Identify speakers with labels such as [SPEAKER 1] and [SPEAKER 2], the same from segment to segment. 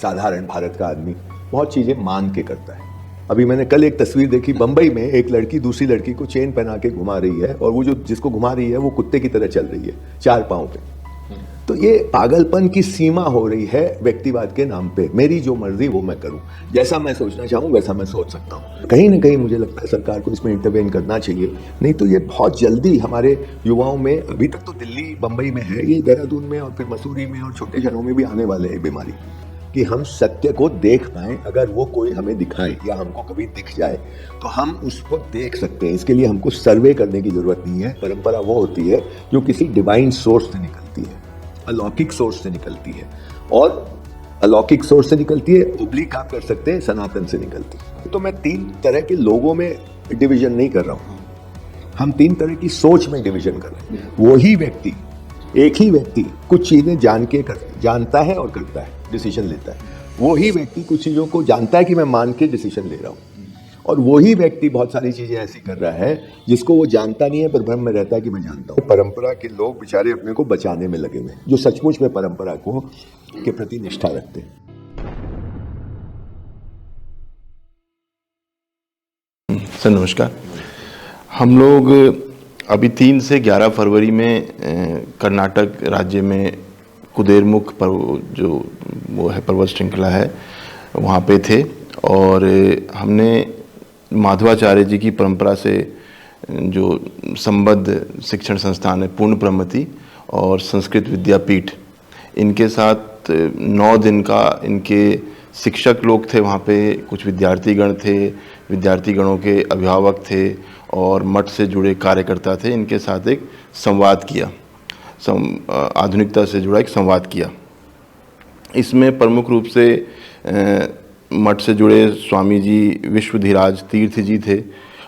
[SPEAKER 1] साधारण भारत का आदमी बहुत चीज़ें मान के करता है। अभी मैंने कल एक तस्वीर देखी, बंबई में एक लड़की दूसरी लड़की को चेन पहना के घुमा रही है और वो जो जिसको घुमा रही है वो कुत्ते की तरह चल रही है 4 पाँव पे। तो ये पागलपन की सीमा हो रही है व्यक्तिवाद के नाम पे। मेरी जो मर्जी वो मैं करूं, जैसा मैं सोचना चाहूं वैसा मैं सोच सकता हूं। कहीं ना कहीं मुझे लगता है सरकार को इसमें इंटरवेन करना चाहिए, नहीं तो ये बहुत जल्दी हमारे युवाओं में, अभी तक तो दिल्ली बंबई में है, ये देहरादून में और फिर मसूरी में और छोटे शहरों में भी आने वाले है बीमारी, कि हम सत्य को देख पाएं। अगर वो कोई हमें दिखाए या हमको कभी दिख जाए तो हम उसको देख सकते हैं। इसके लिए हमको सर्वे करने की जरूरत नहीं है। परंपरा वो होती है जो किसी डिवाइन सोर्स से निकलती है, अलौकिक सोर्स से निकलती है, और अलौकिक सोर्स से निकलती है, ओब्लिक आप कर सकते हैं, सनातन से निकलती है। तो मैं 3 तरह के लोगों में डिवीजन नहीं कर रहा हूँ, हम 3 तरह की सोच में डिवीजन कर रहे हैं। वही व्यक्ति, एक ही व्यक्ति कुछ चीजें जानता है और करता है, डिसीजन लेता है। वही व्यक्ति कुछ चीजों को जानता है कि मैं मान के डिसीजन ले रहा हूँ, और वही व्यक्ति बहुत सारी चीजें ऐसी कर रहा है जिसको वो जानता नहीं है पर भ्रम में रहता है कि मैं जानता हूँ। परंपरा के लोग बेचारे अपने को बचाने में लगे हुए, जो सचमुच में परंपरा को के प्रति निष्ठा रखते हैं।
[SPEAKER 2] सर नमस्कार। हम लोग अभी 3 से 11 फरवरी में कर्नाटक राज्य में कुदेरमुख जो वो है पर्वत श्रृंखला है वहाँ पे थे, और हमने माधवाचार्य जी की परंपरा से जो संबद्ध शिक्षण संस्थान है पूर्ण प्रमति और संस्कृत विद्यापीठ, इनके साथ 9 दिन का इनके शिक्षक लोग थे वहाँ पे, कुछ विद्यार्थीगण थे, विद्यार्थीगणों के अभिभावक थे और मठ से जुड़े कार्यकर्ता थे। इनके साथ एक संवाद किया, आधुनिकता से जुड़ा एक संवाद किया। इसमें प्रमुख रूप से मठ से जुड़े स्वामी जी विश्वधीराज तीर्थ जी थे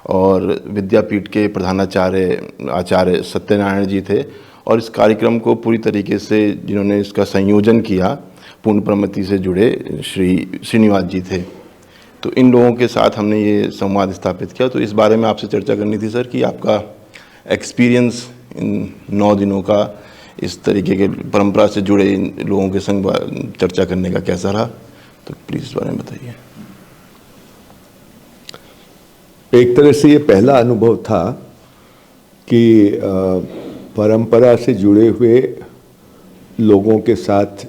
[SPEAKER 2] और विद्यापीठ के प्रधानाचार्य आचार्य सत्यनारायण जी थे, और इस कार्यक्रम को पूरी तरीके से जिन्होंने इसका संयोजन किया पूर्ण प्रमति से जुड़े श्री श्रीनिवास जी थे। तो इन लोगों के साथ हमने ये संवाद स्थापित किया। तो इस बारे में आपसे चर्चा करनी थी सर कि आपका एक्सपीरियंस इन 9 दिनों का इस तरीके के परंपरा से जुड़े इन लोगों के संग चर्चा करने का कैसा रहा, तो प्लीज़ इस बारे में बताइए।
[SPEAKER 1] एक तरह से ये पहला अनुभव था कि परंपरा से जुड़े हुए लोगों के साथ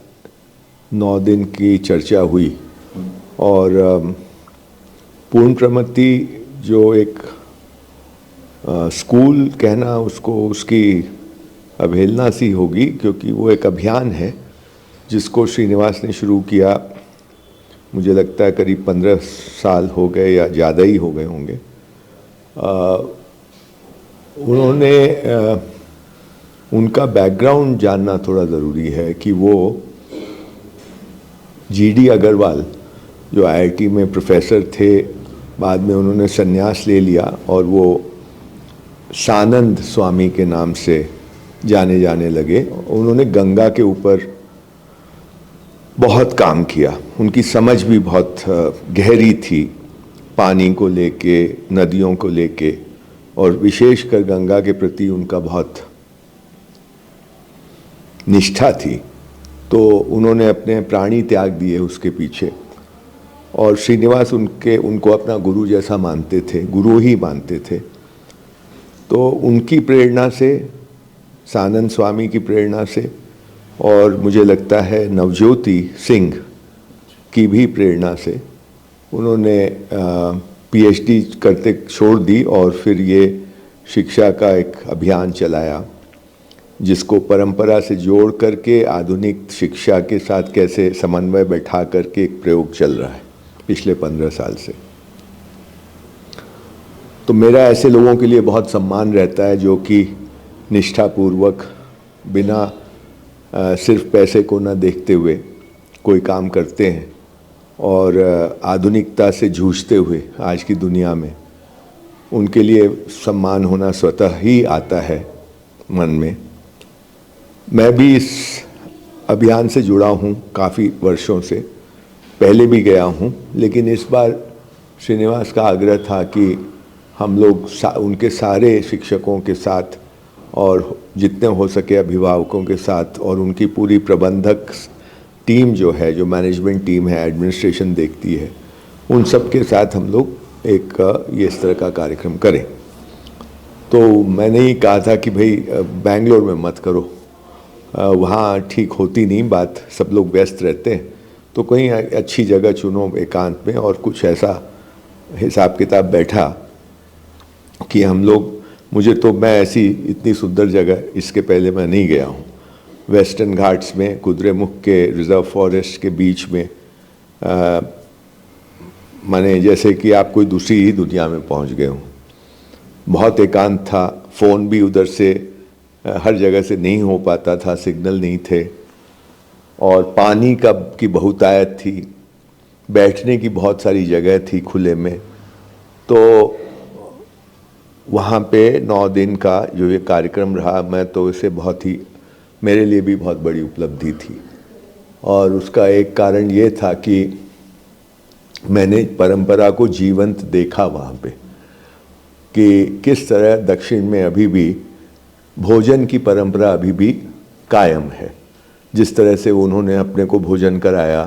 [SPEAKER 1] 9 दिन की चर्चा हुई, और पूर्ण प्रमति जो एक स्कूल कहना उसको उसकी अवहेलना सी होगी, क्योंकि वो एक अभियान है जिसको श्रीनिवास ने शुरू किया। मुझे लगता है करीब 15 साल हो गए या ज़्यादा ही हो गए होंगे। उन्होंने उनका बैकग्राउंड जानना थोड़ा ज़रूरी है कि वो जीडी अग्रवाल जो आईआईटी में प्रोफेसर थे, बाद में उन्होंने संन्यास ले लिया और वो सानंद स्वामी के नाम से जाने जाने लगे। उन्होंने गंगा के ऊपर बहुत काम किया, उनकी समझ भी बहुत गहरी थी पानी को लेके, नदियों को लेके, और विशेषकर गंगा के प्रति उनका बहुत निष्ठा थी। तो उन्होंने अपने प्राणी त्याग दिए उसके पीछे, और श्रीनिवास उनको अपना गुरु जैसा मानते थे, गुरु ही मानते थे। तो उनकी प्रेरणा से, सानंद स्वामी की प्रेरणा से, और मुझे लगता है नवज्योति सिंह की भी प्रेरणा से उन्होंने पीएचडी करते छोड़ दी और फिर ये शिक्षा का एक अभियान चलाया जिसको परंपरा से जोड़ करके आधुनिक शिक्षा के साथ कैसे समन्वय बैठा करके एक प्रयोग चल रहा है पिछले 15 साल से। तो मेरा ऐसे लोगों के लिए बहुत सम्मान रहता है जो कि निष्ठापूर्वक बिना सिर्फ पैसे को न देखते हुए कोई काम करते हैं और आधुनिकता से जूझते हुए आज की दुनिया में उनके लिए सम्मान होना स्वतः ही आता है मन में। मैं भी इस अभियान से जुड़ा हूँ काफ़ी वर्षों से, पहले भी गया हूँ, लेकिन इस बार श्रीनिवास का आग्रह था कि हम लोग उनके सारे शिक्षकों के साथ और जितने हो सके अभिभावकों के साथ और उनकी पूरी प्रबंधक टीम जो है, जो मैनेजमेंट टीम है, एडमिनिस्ट्रेशन देखती है, उन सब के साथ हम लोग एक ये इस तरह का कार्यक्रम करें। तो मैंने ही कहा था कि भाई बेंगलोर में मत करो, वहाँ ठीक होती नहीं बात, सब लोग व्यस्त रहते हैं, तो कहीं अच्छी जगह चुनो एकांत में। और कुछ ऐसा हिसाब किताब बैठा कि हम लोग, मैं ऐसी इतनी सुंदर जगह इसके पहले मैं नहीं गया हूँ, वेस्टर्न घाट्स में कुद्रेमुख के रिजर्व फॉरेस्ट के बीच में, माने जैसे कि आप कोई दूसरी ही दुनिया में पहुँच गए हों। बहुत एकांत था, फ़ोन भी उधर से हर जगह से नहीं हो पाता था, सिग्नल नहीं थे, और पानी की बहुतायत थी, बैठने की बहुत सारी जगह थी खुले में। तो वहाँ पे 9 दिन का जो ये कार्यक्रम रहा, मैं तो इसे बहुत ही, मेरे लिए भी बहुत बड़ी उपलब्धि थी। और उसका एक कारण ये था कि मैंने परंपरा को जीवंत देखा वहाँ पे, कि किस तरह दक्षिण में अभी भी भोजन की परंपरा अभी भी कायम है। जिस तरह से उन्होंने अपने को भोजन कराया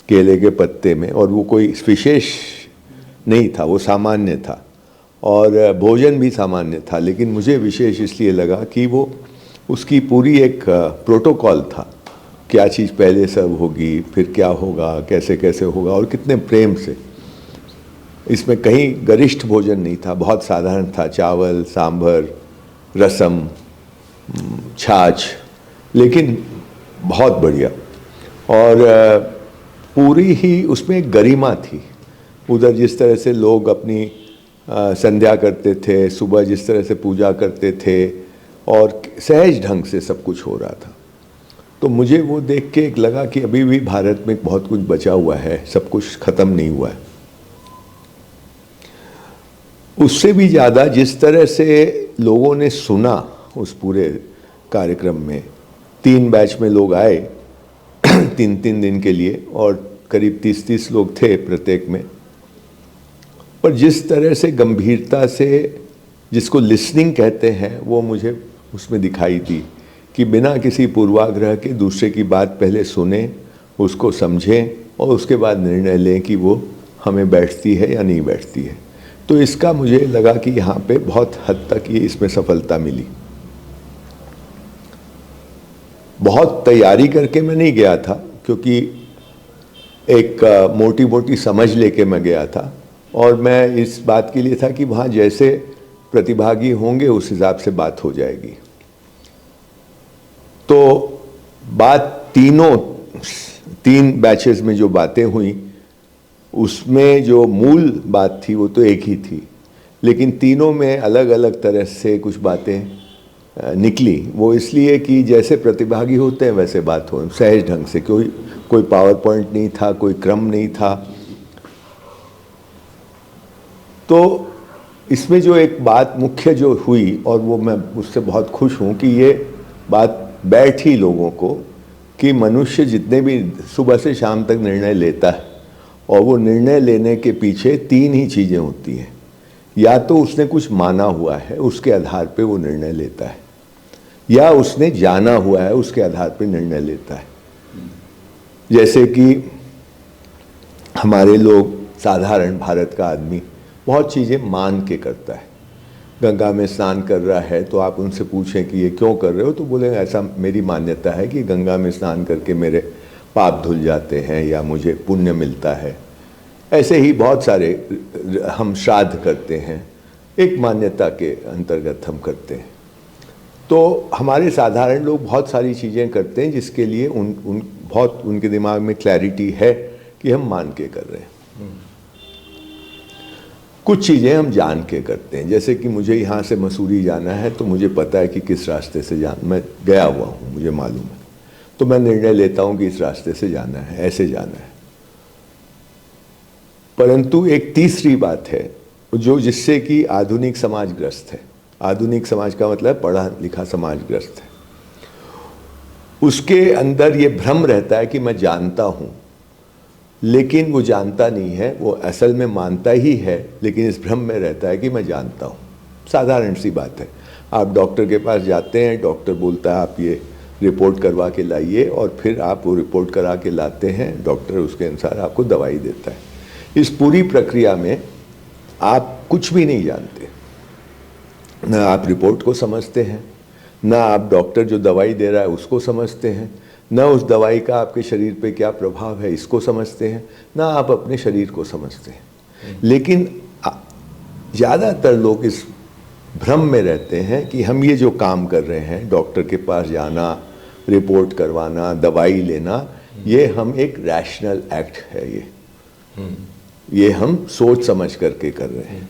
[SPEAKER 1] केले के पत्ते में, और वो कोई विशेष नहीं था, वो सामान्य था, और भोजन भी सामान्य था, लेकिन मुझे विशेष इसलिए लगा कि वो उसकी पूरी एक प्रोटोकॉल था, क्या चीज़ पहले सर्व होगी, फिर क्या होगा, कैसे कैसे होगा, और कितने प्रेम से। इसमें कहीं गरिष्ठ भोजन नहीं था, बहुत साधारण था, चावल, सांभर, रसम, छाछ, लेकिन बहुत बढ़िया। और पूरी ही उसमें एक गरिमा थी। उधर जिस तरह से लोग अपनी संध्या करते थे, सुबह जिस तरह से पूजा करते थे, और सहज ढंग से सब कुछ हो रहा था। तो मुझे वो देख के एक लगा कि अभी भी भारत में बहुत कुछ बचा हुआ है, सब कुछ ख़त्म नहीं हुआ है। उससे भी ज़्यादा जिस तरह से लोगों ने सुना उस पूरे कार्यक्रम में, 3 बैच में लोग आए 3-3 दिन के लिए, और करीब 30-30 लोग थे प्रत्येक में। पर जिस तरह से गंभीरता से, जिसको लिसनिंग कहते हैं, वो मुझे उसमें दिखाई दी, कि बिना किसी पूर्वाग्रह के दूसरे की बात पहले सुने, उसको समझें, और उसके बाद निर्णय लें कि वो हमें बैठती है या नहीं बैठती है। तो इसका मुझे लगा कि यहाँ पे बहुत हद तक ये इसमें सफलता मिली। बहुत तैयारी करके मैं नहीं गया था, क्योंकि एक मोटी मोटी समझ लेके मैं गया था, और मैं इस बात के लिए था कि वहाँ जैसे प्रतिभागी होंगे उस हिसाब से बात हो जाएगी। तो बात 3 बैचेस में जो बातें हुई, उसमें जो मूल बात थी वो तो एक ही थी, लेकिन तीनों में अलग अलग तरह से कुछ बातें निकली। वो इसलिए कि जैसे प्रतिभागी होते हैं वैसे बात हो, सहज ढंग से, कोई पावर पॉइंट नहीं था, कोई क्रम नहीं था। तो इसमें जो एक बात मुख्य जो हुई, और वो मैं उससे बहुत खुश हूँ, कि ये बात बैठी लोगों को, कि मनुष्य जितने भी सुबह से शाम तक निर्णय लेता है, और वो निर्णय लेने के पीछे 3 ही चीज़ें होती हैं। या तो उसने कुछ माना हुआ है, उसके आधार पे वो निर्णय लेता है, या उसने जाना हुआ है, उसके आधार पे निर्णय लेता है। जैसे कि हमारे लोग, साधारण भारत का आदमी बहुत चीज़ें मान के करता है। गंगा में स्नान कर रहा है तो आप उनसे पूछें कि ये क्यों कर रहे हो, तो बोलेंगे ऐसा मेरी मान्यता है कि गंगा में स्नान करके मेरे पाप धुल जाते हैं या मुझे पुण्य मिलता है। ऐसे ही बहुत सारे हम श्राद्ध करते हैं, एक मान्यता के अंतर्गत हम करते हैं। तो हमारे साधारण लोग बहुत सारी चीज़ें करते हैं जिसके लिए बहुत उनके दिमाग में क्लैरिटी है कि हम मान के कर रहे हैं। कुछ चीज़ें हम जान के करते हैं, जैसे कि मुझे यहाँ से मसूरी जाना है तो मुझे पता है कि किस रास्ते से मैं गया हुआ हूँ, मुझे मालूम है, तो मैं निर्णय लेता हूँ कि इस रास्ते से जाना है, ऐसे जाना है। परंतु एक तीसरी बात है जो जिससे कि आधुनिक समाज ग्रस्त है। आधुनिक समाज का मतलब पढ़ा लिखा समाज ग्रस्त है। उसके अंदर ये भ्रम रहता है कि मैं जानता हूँ, लेकिन वो जानता नहीं है, वो असल में मानता ही है, लेकिन इस भ्रम में रहता है कि मैं जानता हूँ। साधारण सी बात है, आप डॉक्टर के पास जाते हैं, डॉक्टर बोलता है आप ये रिपोर्ट करवा के लाइए, और फिर आप वो रिपोर्ट करा के लाते हैं, डॉक्टर उसके अनुसार आपको दवाई देता है। इस पूरी प्रक्रिया में आप कुछ भी नहीं जानते, न आप रिपोर्ट को समझते हैं, न आप डॉक्टर जो दवाई दे रहा है उसको समझते हैं, न उस दवाई का आपके शरीर पे क्या प्रभाव है इसको समझते हैं, न आप अपने शरीर को समझते हैं। लेकिन ज़्यादातर लोग इस भ्रम में रहते हैं कि हम ये जो काम कर रहे हैं, डॉक्टर के पास जाना, रिपोर्ट करवाना, दवाई लेना, ये हम एक रैशनल एक्ट है, ये हम सोच समझ करके कर रहे हैं।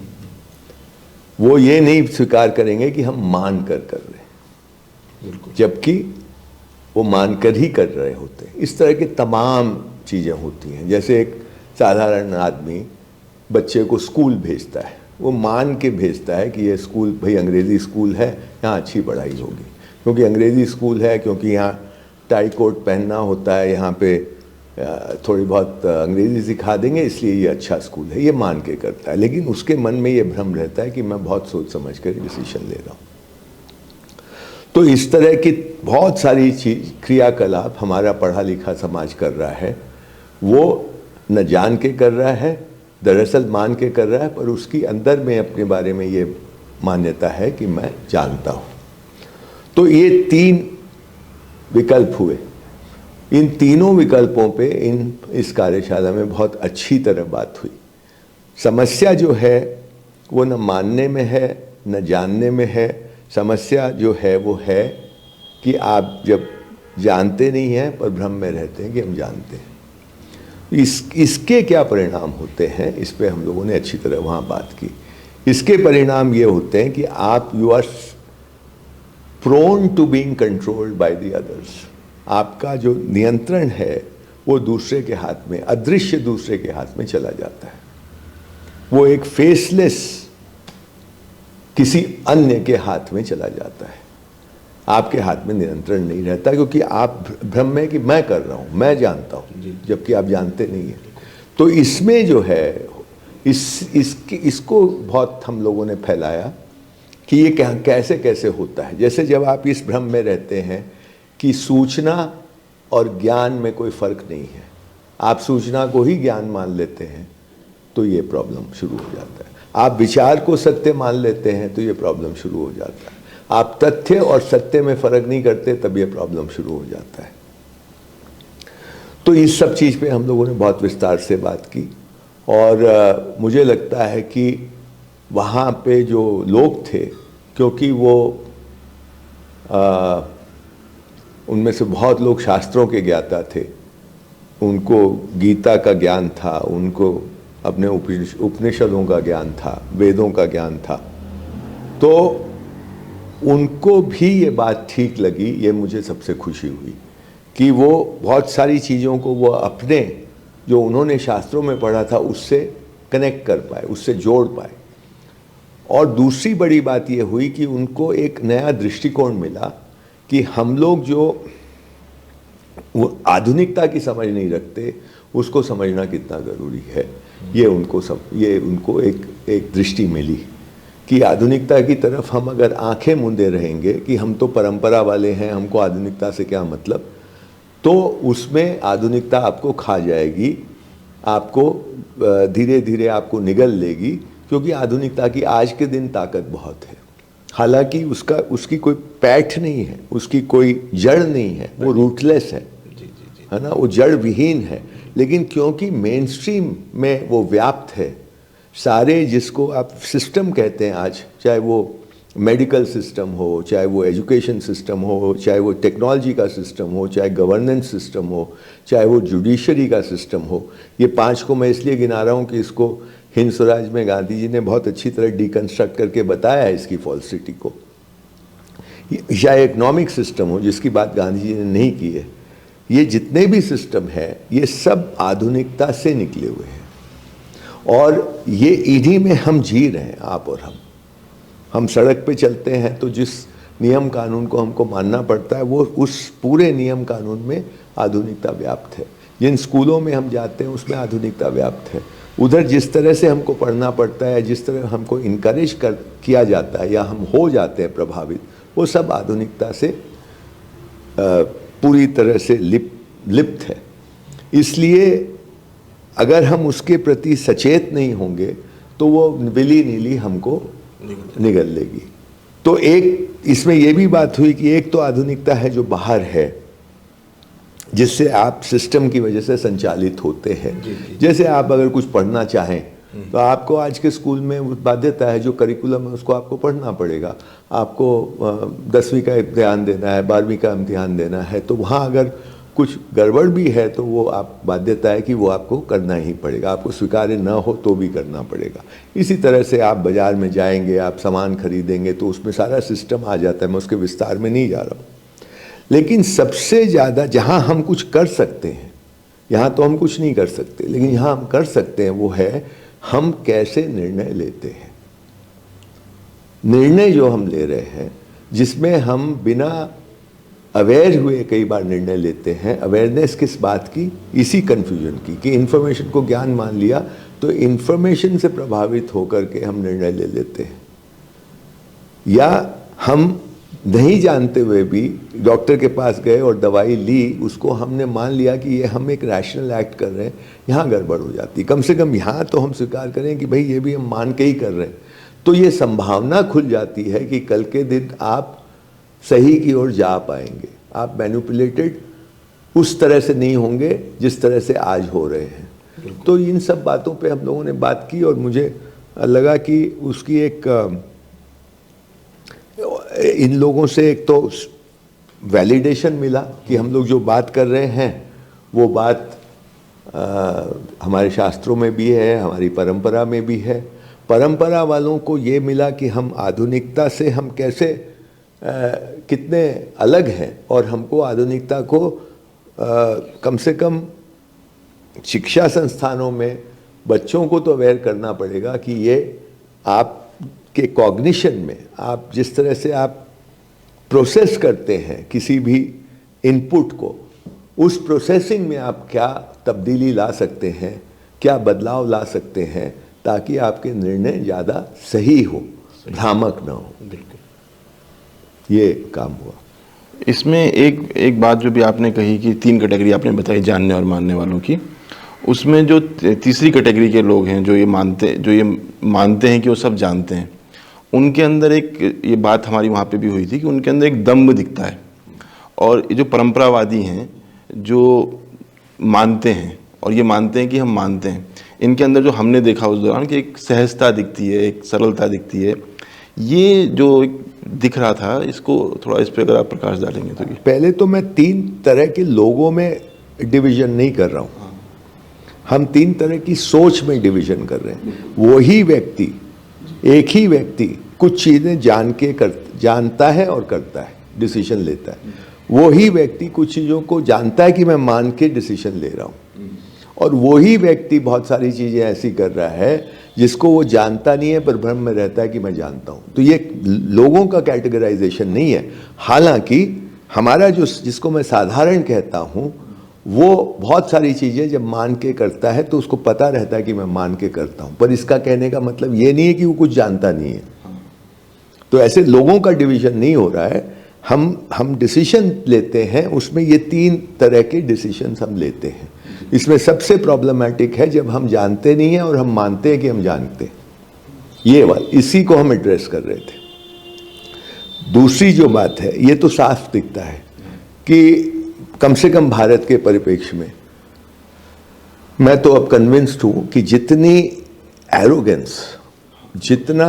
[SPEAKER 1] वो ये नहीं स्वीकार करेंगे कि हम मान कर रहे हैं, जबकि वो मानकर ही कर रहे होते हैं। इस तरह के तमाम चीज़ें होती हैं। जैसे एक साधारण आदमी बच्चे को स्कूल भेजता है, वो मान के भेजता है कि ये स्कूल भाई अंग्रेज़ी स्कूल है, यहाँ अच्छी पढ़ाई होगी, क्योंकि अंग्रेज़ी स्कूल है, क्योंकि यहाँ टाई कोट पहनना होता है, यहाँ पे थोड़ी बहुत अंग्रेज़ी सिखा देंगे, इसलिए ये अच्छा स्कूल है, ये मान के करता है। लेकिन उसके मन में ये भ्रम रहता है कि मैं बहुत सोच समझ कर डिसीजन ले रहा हूँ। तो इस तरह की बहुत सारी चीज क्रियाकलाप हमारा पढ़ा लिखा समाज कर रहा है। वो न जान के कर रहा है, दरअसल मान के कर रहा है, पर उसकी अंदर में अपने बारे में ये मान्यता है कि मैं जानता हूँ। तो ये 3 विकल्प हुए। इन तीनों विकल्पों पे इस कार्यशाला में बहुत अच्छी तरह बात हुई। समस्या जो है वो न मानने में है न जानने में है। समस्या जो है वो है कि आप जब जानते नहीं हैं पर भ्रम में रहते हैं कि हम जानते हैं। इसके क्या परिणाम होते हैं, इस पे हम लोगों ने अच्छी तरह वहाँ बात की। इसके परिणाम ये होते हैं कि आप you are prone to being controlled by the others. आपका जो नियंत्रण है वो दूसरे के हाथ में, अदृश्य दूसरे के हाथ में चला जाता है। वो एक फेसलेस किसी अन्य के हाथ में चला जाता है। आपके हाथ में नियंत्रण नहीं रहता, क्योंकि आप भ्रम में कि मैं कर रहा हूँ, मैं जानता हूँ, जबकि आप जानते नहीं हैं। तो इसमें जो है इसको बहुत हम लोगों ने फैलाया कि ये कैसे कैसे होता है। जैसे जब आप इस भ्रम में रहते हैं कि सूचना और ज्ञान में कोई फर्क नहीं है, आप सूचना को ही ज्ञान मान लेते हैं, तो ये प्रॉब्लम शुरू हो जाता है। आप विचार को सत्य मान लेते हैं तो ये प्रॉब्लम शुरू हो जाता है। आप तथ्य और सत्य में फर्क नहीं करते, तब ये प्रॉब्लम शुरू हो जाता है। तो इस सब चीज़ पे हम लोगों ने बहुत विस्तार से बात की, और मुझे लगता है कि वहाँ पे जो लोग थे, क्योंकि वो उनमें से बहुत लोग शास्त्रों के ज्ञाता थे, उनको गीता का ज्ञान था, उनको अपने उपनिषदों का ज्ञान था, वेदों का ज्ञान था, तो उनको भी ये बात ठीक लगी। ये मुझे सबसे खुशी हुई कि वो बहुत सारी चीज़ों को वो अपने जो उन्होंने शास्त्रों में पढ़ा था उससे कनेक्ट कर पाए, उससे जोड़ पाए। और दूसरी बड़ी बात ये हुई कि उनको एक नया दृष्टिकोण मिला कि हम लोग जो वो आधुनिकता की समझ नहीं रखते, उसको समझना कितना ज़रूरी है। ये उनको एक दृष्टि मिली कि आधुनिकता की तरफ हम अगर आंखें मूंदे रहेंगे कि हम तो परंपरा वाले हैं, हमको आधुनिकता से क्या मतलब, तो उसमें आधुनिकता आपको खा जाएगी, आपको धीरे धीरे आपको निगल लेगी, क्योंकि आधुनिकता की आज के दिन ताकत बहुत है। हालांकि उसकी कोई पैठ नहीं है, उसकी कोई जड़ नहीं है, वो रूटलेस है ना, वो जड़ विहीन है। लेकिन क्योंकि मेन स्ट्रीम में वो व्याप्त है, सारे जिसको आप सिस्टम कहते हैं आज, चाहे वो मेडिकल सिस्टम हो, चाहे वो एजुकेशन सिस्टम हो, चाहे वो टेक्नोलॉजी का सिस्टम हो, चाहे गवर्नेंस सिस्टम हो, चाहे वो जुडिशरी का सिस्टम हो, ये 5 को मैं इसलिए गिना रहा हूँ कि इसको हिंद स्वराज में गांधी जी ने बहुत अच्छी तरह डिकन्स्ट्रक्ट करके बताया है इसकी फॉल्सिटी को। चाहे इकोनॉमिक सिस्टम हो, जिसकी बात गांधी जी ने नहीं की है, ये जितने भी सिस्टम है ये सब आधुनिकता से निकले हुए हैं, और ये इन्हीं में हम जी रहे हैं, आप और हम सड़क पे चलते हैं तो जिस नियम कानून को हमको मानना पड़ता है, वो उस पूरे नियम कानून में आधुनिकता व्याप्त है। जिन स्कूलों में हम जाते हैं उसमें आधुनिकता व्याप्त है। उधर जिस तरह से हमको पढ़ना पड़ता है, जिस तरह हमको इनकरेज किया जाता है या हम हो जाते हैं प्रभावित, वो सब आधुनिकता से पूरी तरह से लिप्त है। इसलिए अगर हम उसके प्रति सचेत नहीं होंगे तो वो विली नीली हमको निगल लेगी। तो एक इसमें यह भी बात हुई कि एक तो आधुनिकता है जो बाहर है, जिससे आप सिस्टम की वजह से संचालित होते हैं। जैसे आप अगर कुछ पढ़ना चाहें तो आपको आज के स्कूल में बाध्यता है, जो करिकुलम है उसको आपको पढ़ना पड़ेगा। आपको 10वीं का इम्तिहान देना है, 12वीं का इम्तिहान देना है, तो वहाँ अगर कुछ गड़बड़ भी है तो वो आप बाध्यता है कि वो आपको करना ही पड़ेगा, आपको स्वीकार्य न हो तो भी करना पड़ेगा। इसी तरह से आप बाज़ार में जाएंगे, आप सामान खरीदेंगे तो उसमें सारा सिस्टम आ जाता है। मैं उसके विस्तार में नहीं जा रहा हूँ, लेकिन सबसे ज़्यादा जहाँ हम कुछ कर सकते हैं, यहाँ तो हम कुछ नहीं कर सकते, लेकिन यहाँ हम कर सकते हैं वो है हम कैसे निर्णय लेते हैं। निर्णय जो हम ले रहे हैं जिसमें हम बिना अवेयर हुए कई बार निर्णय लेते हैं। अवेयरनेस किस बात की? इसी कन्फ्यूजन की कि इन्फॉर्मेशन को ज्ञान मान लिया तो इन्फॉर्मेशन से प्रभावित होकर के हम निर्णय ले लेते हैं, या हम नहीं जानते हुए भी डॉक्टर के पास गए और दवाई ली, उसको हमने मान लिया कि ये हम एक रैशनल एक्ट कर रहे हैं, यहाँ गड़बड़ हो जाती। कम से कम यहाँ तो हम स्वीकार करें कि भाई ये भी हम मान के ही कर रहे हैं, तो ये संभावना खुल जाती है कि कल के दिन आप सही की ओर जा पाएंगे। आप मैनिपुलेटेड उस तरह से नहीं होंगे जिस तरह से आज हो रहे हैं। तो इन सब बातों पे हम लोगों ने बात की और मुझे लगा कि उसकी एक इन लोगों से एक तो वैलिडेशन मिला कि हम लोग जो बात कर रहे हैं वो बात हमारे शास्त्रों में भी है, हमारी परंपरा में भी है। परंपरा वालों को ये मिला कि हम आधुनिकता से हम कैसे कितने अलग हैं, और हमको आधुनिकता को कम से कम शिक्षा संस्थानों में बच्चों को तो अवेयर करना पड़ेगा कि ये आपके कॉग्निशन में, आप जिस तरह से आप प्रोसेस करते हैं किसी भी इनपुट को, उस प्रोसेसिंग में आप क्या तब्दीली ला सकते हैं, क्या बदलाव ला सकते हैं, ताकि आपके निर्णय ज़्यादा सही हो, भ्रामक ना हो। ये काम हुआ।
[SPEAKER 2] इसमें एक बात जो भी आपने कही कि 3 कैटेगरी आपने बताई जानने और मानने वालों की, उसमें जो तीसरी कैटेगरी के लोग हैं जो ये मानते हैं कि वो सब जानते हैं, उनके अंदर एक ये बात हमारी वहाँ पे भी हुई थी कि उनके अंदर एक दम्भ दिखता है। और ये जो परंपरावादी हैं जो मानते हैं और ये मानते हैं कि हम मानते हैं, इनके अंदर जो हमने देखा उस दौरान कि एक सहजता दिखती है, एक सरलता दिखती है। ये जो दिख रहा था, इसको थोड़ा इस पर अगर आप प्रकाश डालेंगे तो।
[SPEAKER 1] पहले तो मैं 3 तरह के लोगों में डिवीजन नहीं कर रहा हूँ, हम 3 तरह की सोच में डिवीजन कर रहे हैं। वही व्यक्ति, एक ही व्यक्ति कुछ चीज़ें जानता है और करता है, डिसीजन लेता है। वही व्यक्ति कुछ चीज़ों को जानता है कि मैं मान के डिसीजन ले रहा हूँ, और वही व्यक्ति बहुत सारी चीज़ें ऐसी कर रहा है जिसको वो जानता नहीं है पर भ्रम में रहता है कि मैं जानता हूँ। तो ये लोगों का कैटेगराइजेशन नहीं है। हालांकि हमारा जिसको मैं साधारण कहता हूँ, वो बहुत सारी चीज़ें जब मान के करता है तो उसको पता रहता है कि मैं मान के करता हूँ, पर इसका कहने का मतलब ये नहीं है कि वो कुछ जानता नहीं है। तो ऐसे लोगों का डिवीजन नहीं हो रहा है। हम डिसीजन लेते हैं, उसमें ये 3 तरह के डिसीजन हम लेते हैं। इसमें सबसे प्रॉब्लमैटिक है जब हम जानते नहीं हैं और हम मानते हैं कि हम जानते हैं। ये बात, इसी को हम एड्रेस कर रहे थे। दूसरी जो बात है, ये तो साफ दिखता है कि कम से कम भारत के परिप्रेक्ष्य में मैं तो अब कन्विंस्ड हूँ कि जितनी एरोगेंस, जितना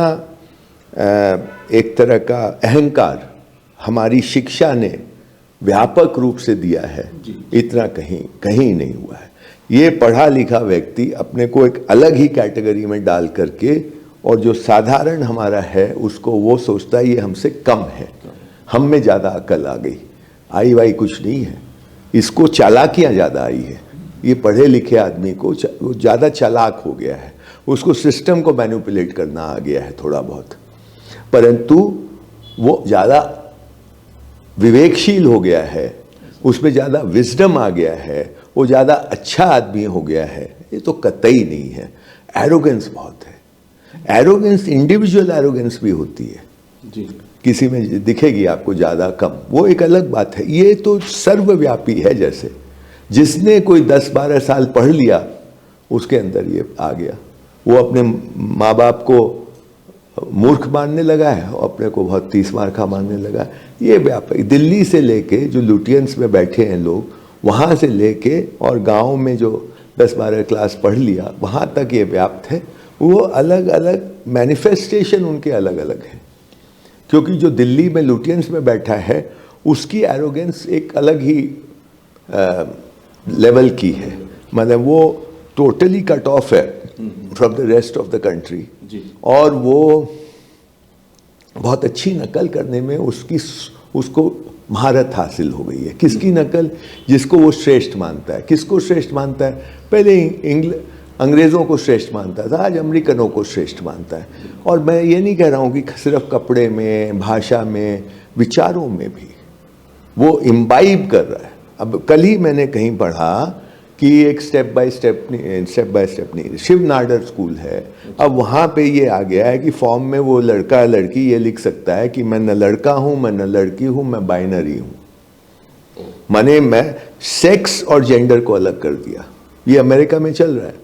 [SPEAKER 1] एक तरह का अहंकार हमारी शिक्षा ने व्यापक रूप से दिया है, इतना कहीं नहीं हुआ है। ये पढ़ा लिखा व्यक्ति अपने को एक अलग ही कैटेगरी में डाल करके, और जो साधारण हमारा है उसको वो सोचता है ये हमसे कम है, हम में ज़्यादा अकल आ गई। आई वाई कुछ नहीं है, इसको चालाकियाँ ज़्यादा आई है। ये पढ़े लिखे आदमी को ज़्यादा चालाक हो गया है, उसको सिस्टम को मैनिपुलेट करना आ गया है थोड़ा बहुत, परंतु वो ज़्यादा विवेकशील हो गया है, उसमें ज़्यादा विजडम आ गया है, वो ज़्यादा अच्छा आदमी हो गया है। ये तो कतई नहीं है। एरोगेंस बहुत है। एरोगेंस, इंडिविजुअल एरोगेंस भी होती है। किसी में दिखेगी आपको ज़्यादा कम, वो एक अलग बात है। ये तो सर्वव्यापी है, जैसे जिसने कोई 10-12 साल पढ़ लिया उसके अंदर ये आ गया। वो अपने माँ बाप को मूर्ख मानने लगा है और अपने को बहुत 30 मार्का मानने लगा है। ये व्यापक, दिल्ली से लेके जो लुटियंस में बैठे हैं लोग, वहाँ से लेके और गांव में जो 10-12 क्लास पढ़ लिया वहाँ तक ये व्याप्त है। वो अलग अलग मैनिफेस्टेशन उनके अलग अलग हैं, क्योंकि जो दिल्ली में लुटियंस में बैठा है उसकी एरोगेंस एक अलग ही लेवल की है, मतलब वो टोटली कट ऑफ है from the rest of the country, और वो बहुत अच्छी नकल करने में उसको महारत हासिल हो गई है। किसकी नकल? जिसको वो श्रेष्ठ मानता है। किसको श्रेष्ठ मानता है? पहले अंग्रेज़ों को श्रेष्ठ मानता था, आज अमेरिकनों को श्रेष्ठ मानता है। और मैं ये नहीं कह रहा हूँ कि सिर्फ कपड़े में, भाषा में, विचारों में भी वो इम्बाइब कर रहा है। अब कल ही मैंने कहीं पढ़ा कि एक स्टेप बाय स्टेप नहीं, शिव नाडर स्कूल है, अब वहाँ पे ये आ गया है कि फॉर्म में वो लड़का लड़की ये लिख सकता है कि मैं न लड़का हूँ, मैं न लड़की हूँ, मैं बाइनरी हूँ। माने मैं सेक्स और जेंडर को अलग कर दिया। ये अमेरिका में चल रहा है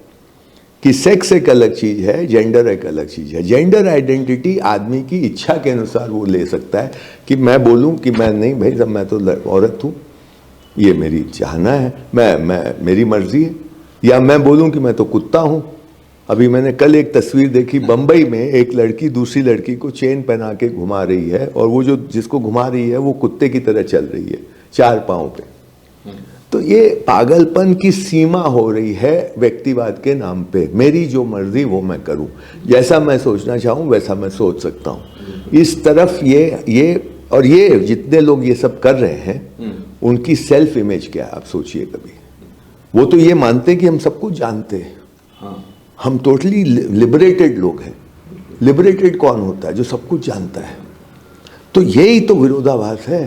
[SPEAKER 1] कि सेक्स एक अलग चीज़ है, जेंडर एक अलग चीज़ है। जेंडर आइडेंटिटी आदमी की इच्छा के अनुसार वो ले सकता है कि मैं बोलूँ कि मैं नहीं भाई, सब मैं तो औरत हूँ, ये मेरी चाहना है, मैं मेरी मर्जी है, या मैं बोलूं कि मैं तो कुत्ता हूं। अभी मैंने कल एक तस्वीर देखी, बंबई में एक लड़की दूसरी लड़की को चेन पहना के घुमा रही है, और वो जो जिसको घुमा रही है वो कुत्ते की तरह चल रही है 4 पांव पे। तो ये पागलपन की सीमा हो रही है व्यक्तिवाद के नाम पे। मेरी जो मर्जी वो मैं करूं, जैसा मैं सोचना चाहूं वैसा मैं सोच सकता हूं। इस तरफ ये जितने लोग ये सब कर रहे हैं उनकी सेल्फ इमेज क्या है आप सोचिए कभी। वो तो ये मानते हैं कि हम सब कुछ जानते हैं, हम टोटली लिबरेटेड लोग हैं। लिबरेटेड कौन होता है? जो सब कुछ जानता है। तो यही तो विरोधाभास है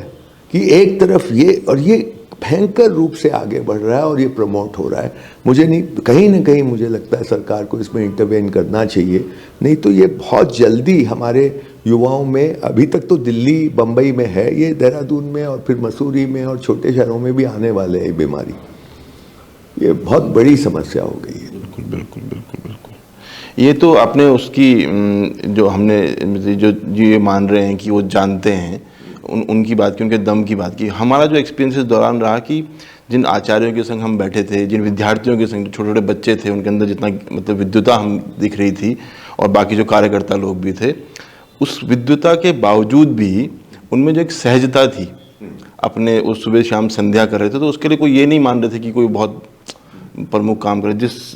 [SPEAKER 1] कि एक तरफ ये, और ये भयंकर रूप से आगे बढ़ रहा है और ये प्रमोट हो रहा है। मुझे नहीं, कहीं ना कहीं मुझे लगता है सरकार को इसमें इंटरवेन करना चाहिए, नहीं तो ये बहुत जल्दी हमारे युवाओं में, अभी तक तो दिल्ली बम्बई में है, ये देहरादून में और फिर मसूरी में और छोटे शहरों में भी आने वाले है। ये बीमारी, ये बहुत बड़ी समस्या हो गई है।
[SPEAKER 2] बिल्कुल बिल्कुल बिल्कुल बिल्कुल। ये तो आपने उसकी जो हमने जो ये मान रहे हैं कि वो जानते हैं, उनकी बात की, उनके दम की बात की। हमारा जो एक्सपीरियंस इस दौरान रहा कि जिन आचार्यों के संग हम बैठे थे, जिन विद्यार्थियों के संग, छोटे छोटे बच्चे थे, उनके अंदर जितना मतलब विद्वता हम दिख रही थी, और बाकी जो कार्यकर्ता लोग भी थे, उस विद्वता के बावजूद भी उनमें जो एक सहजता थी, अपने उस सुबह शाम संध्या कर रहे थे, तो उसके लिए कोई ये नहीं मान रहे थे कि कोई बहुत प्रमुख काम करे। जिस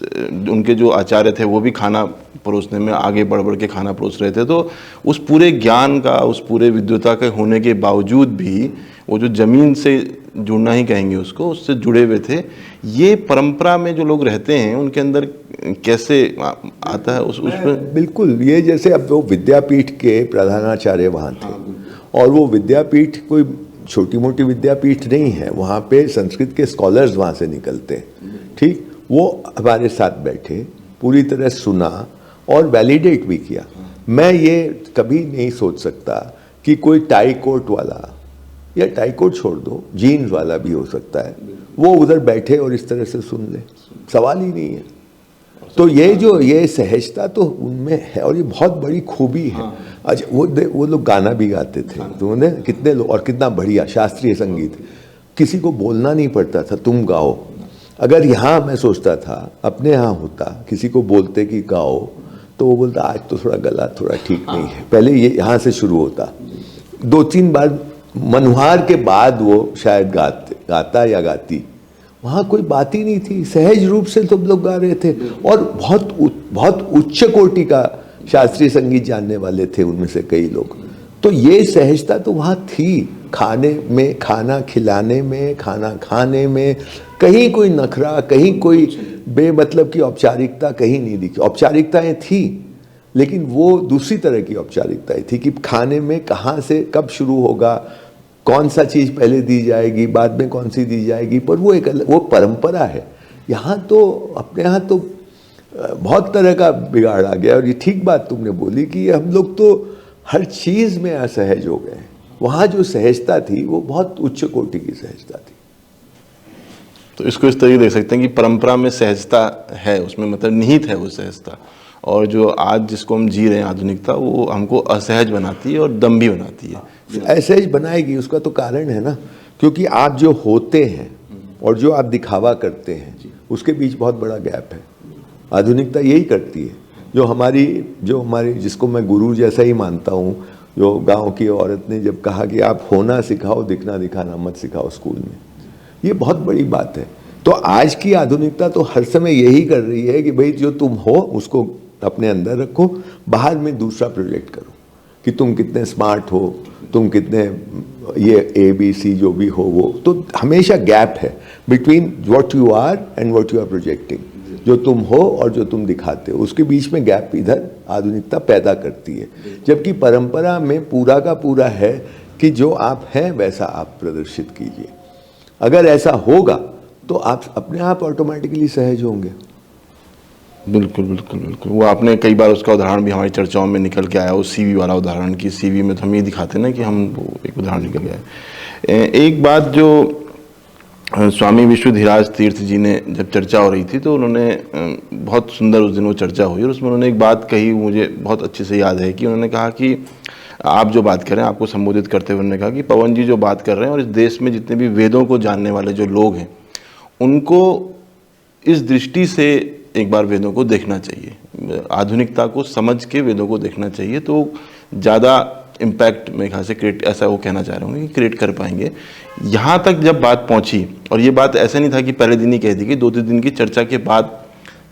[SPEAKER 2] उनके जो आचार्य थे वो भी खाना परोसने में आगे बढ़ बढ़ के खाना परोस रहे थे। तो उस पूरे ज्ञान का, उस पूरे विद्वता के होने के बावजूद भी वो जो जमीन से जुड़ना ही कहेंगे उसको, उससे जुड़े हुए थे। ये परंपरा में जो लोग रहते हैं उनके अंदर कैसे आता है उसमें?
[SPEAKER 1] बिल्कुल, ये जैसे अब वो विद्यापीठ के प्रधानाचार्य वहाँ थे, और वो विद्यापीठ कोई छोटी मोटी विद्यापीठ नहीं है, वहाँ पे संस्कृत के स्कॉलर्स वहाँ से निकलते हैं, ठीक। वो हमारे साथ बैठे, पूरी तरह सुना और वैलिडेट भी किया। मैं ये कभी नहीं सोच सकता कि कोई टाई कोट वाला, या टाई कोट छोड़ दो, जीन्स वाला भी हो सकता है, वो उधर बैठे और इस तरह से सुन ले, सवाल ही नहीं है। तो ये सहजता तो उनमें है, और ये बहुत बड़ी खूबी है। अच्छा, वो लोग गाना भी गाते थे, तो उन्हें कितने लोग, और कितना बढ़िया शास्त्रीय संगीत, किसी को बोलना नहीं पड़ता था तुम गाओ। अगर यहाँ मैं सोचता था अपने यहाँ होता, किसी को बोलते कि गाओ, तो वो बोलता आज तो थोड़ा गला थोड़ा ठीक नहीं है। पहले ये यहाँ से शुरू होता, 2-3 बार मनुहार के बाद वो शायद गाता या गाती। वहाँ कोई बात ही नहीं थी, सहज रूप से तुम लोग गा रहे थे, और बहुत उच्च कोटि का शास्त्रीय संगीत जानने वाले थे उनमें से कई लोग। तो ये सहजता तो वहाँ थी, खाने में, खाना खिलाने में, खाना खाने में, कहीं कोई नखरा, कहीं कोई बेमतलब की औपचारिकता कहीं नहीं दिखी। औपचारिकताएं थी, लेकिन वो दूसरी तरह की औपचारिकताएं थी कि खाने में कहाँ से कब शुरू होगा, कौन सा चीज़ पहले दी जाएगी, बाद में कौन सी दी जाएगी, पर वो एक वो परंपरा है। यहाँ तो अपने यहाँ तो बहुत तरह का बिगाड़ आ गया। और ये ठीक बात तुमने बोली कि हम लोग तो हर चीज में असहज हो गए। वहां जो सहजता थी वो बहुत उच्च कोटि की सहजता थी।
[SPEAKER 2] तो इसको इस तरीके देख सकते हैं कि परंपरा में सहजता है, उसमें मतलब निहित है वो सहजता, और जो आज जिसको हम जी रहे हैं आधुनिकता, वो हमको असहज बनाती है और दम्भी बनाती है।
[SPEAKER 1] असहज बनाएगी, उसका तो कारण है ना, क्योंकि आप जो होते हैं और जो आप दिखावा करते हैं उसके बीच बहुत बड़ा गैप है। आधुनिकता यही करती है। जो हमारी जिसको मैं गुरु जैसा ही मानता हूँ, जो गांव की औरत ने जब कहा कि आप होना सिखाओ, दिखना दिखाना मत सिखाओ स्कूल में, ये बहुत बड़ी बात है। तो आज की आधुनिकता तो हर समय यही कर रही है कि भाई जो तुम हो उसको अपने अंदर रखो, बाहर में दूसरा प्रोजेक्ट करो कि तुम कितने स्मार्ट हो, तुम कितने ये ABC जो भी हो वो। तो हमेशा गैप है between what you are and what you are projecting. जो तुम हो और जो तुम दिखाते हो, उसके बीच में गैप इधर आधुनिकता पैदा करती है। जबकि परंपरा में पूरा का पूरा है कि जो आप हैं वैसा आप प्रदर्शित कीजिए। अगर ऐसा होगा तो आप अपने आप ऑटोमेटिकली सहज होंगे।
[SPEAKER 2] बिल्कुल बिल्कुल बिल्कुल। वो आपने कई बार उसका उदाहरण भी हमारी चर्चाओं में निकल के आया, वो CV वाला उदाहरण, की CV में तो हम ये दिखाते ना कि हम, वो एक उदाहरण निकल गया। एक बात जो स्वामी विश्वधीराज तीर्थ जी ने जब चर्चा हो रही थी तो उन्होंने बहुत सुंदर उस दिन वो चर्चा हुई, और उसमें उन्होंने एक बात कही, मुझे बहुत अच्छे से याद है कि उन्होंने कहा कि आप जो बात कर रहे हैं, आपको संबोधित करते हुए उन्होंने कहा कि पवन जी जो बात कर रहे हैं, और इस देश में जितने भी वेदों को जानने वाले जो लोग हैं उनको इस दृष्टि से एक बार वेदों को देखना चाहिए, आधुनिकता को समझ के वेदों को देखना चाहिए, तो ज़्यादा इम्पैक्ट मेरे ख्याल से क्रिएट, ऐसा वो कहना चाह रहे होंगे कि क्रिएट कर पाएंगे। यहाँ तक जब बात पहुँची, और ये बात ऐसा नहीं था कि पहले दिन ही कह दी, कि 2-3 दिन की चर्चा के बाद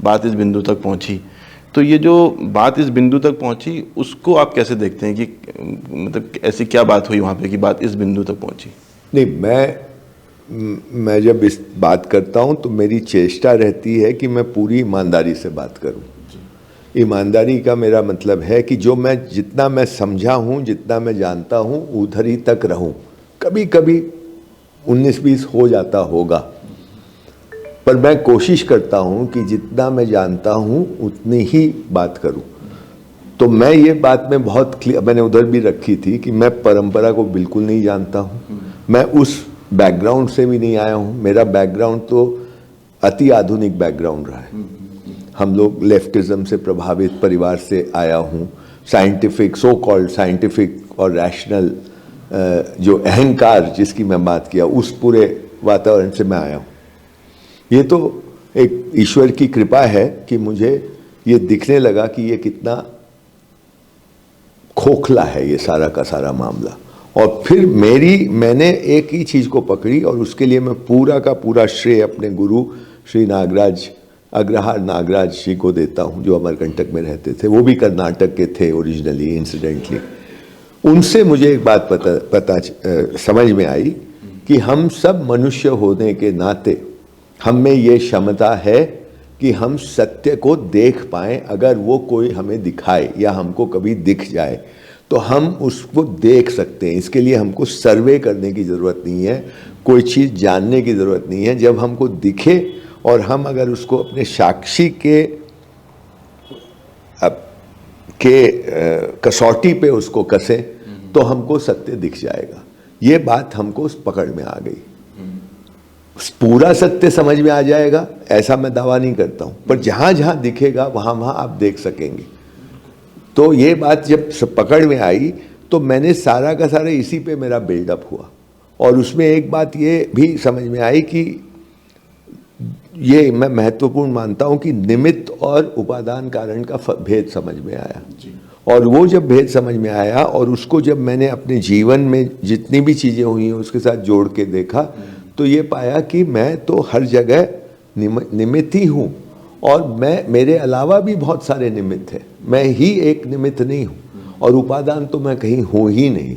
[SPEAKER 2] बात इस बिंदु तक पहुँची। तो ये जो बात इस बिंदु तक पहुँची, उसको आप कैसे देखते हैं कि मतलब ऐसी क्या बात हुई वहाँ पे कि बात इस बिंदु तक पहुँची?
[SPEAKER 1] नहीं, मैं जब इस बात करता हूँ तो मेरी चेष्टा रहती है कि मैं पूरी ईमानदारी से बात करूँ। ईमानदारी का मेरा मतलब है कि जो मैं, जितना मैं समझा हूँ, जितना मैं जानता हूँ, उधर ही तक रहूँ। कभी कभी 19-20 हो जाता होगा, पर मैं कोशिश करता हूँ कि जितना मैं जानता हूँ उतनी ही बात करूँ। तो मैं ये बात में बहुत क्लियर, मैंने उधर भी रखी थी कि मैं परंपरा को बिल्कुल नहीं जानता हूँ। मैं उस बैकग्राउंड से भी नहीं आया हूँ। मेरा बैकग्राउंड तो अति आधुनिक बैकग्राउंड रहा है। हम लोग लेफ्टिज्म से प्रभावित परिवार से आया हूँ। साइंटिफिक, सो कॉल्ड साइंटिफिक और रैशनल जो अहंकार जिसकी मैं बात किया, उस पूरे वातावरण से मैं आया हूँ। ये तो एक ईश्वर की कृपा है कि मुझे ये दिखने लगा कि ये कितना खोखला है ये सारा का सारा मामला। और फिर मैंने एक ही चीज़ को पकड़ी, और उसके लिए मैं पूरा का पूरा श्रेय अपने गुरु श्री नागराज, अग्रहार नागराज जी को देता हूँ, जो अमरकंटक में रहते थे। वो भी कर्नाटक के थे ओरिजिनली, इंसिडेंटली। उनसे मुझे एक बात पता समझ में आई कि हम सब मनुष्य होने के नाते हम में ये क्षमता है कि हम सत्य को देख पाएं। अगर वो कोई हमें दिखाए या हमको कभी दिख जाए तो हम उसको देख सकते हैं। इसके लिए हमको सर्वे करने की ज़रूरत नहीं है, कोई चीज़ जानने की ज़रूरत नहीं है। जब हमको दिखे और हम अगर उसको अपने साक्षी के कसौटी पे उसको कसें तो हमको सत्य दिख जाएगा। ये बात हमको पकड़ में आ गई। पूरा सत्य समझ में आ जाएगा ऐसा मैं दावा नहीं करता हूँ, पर जहाँ जहाँ दिखेगा वहाँ वहाँ आप देख सकेंगे। तो ये बात जब पकड़ में आई तो मैंने सारा का सारा इसी पे मेरा बिल्डअप हुआ। और उसमें एक बात ये भी समझ में आई कि ये मैं महत्वपूर्ण मानता हूँ कि निमित्त और उपादान कारण का भेद समझ में आया। और वो जब भेद समझ में आया और उसको जब मैंने अपने जीवन में जितनी भी चीज़ें हुई हैं उसके साथ जोड़ के देखा, तो ये पाया कि मैं तो हर जगह निमित्त ही हूँ, और मेरे अलावा भी बहुत सारे निमित्त हैं। मैं ही एक निमित्त नहीं हूँ, और उपादान तो मैं कहीं हूँ ही नहीं।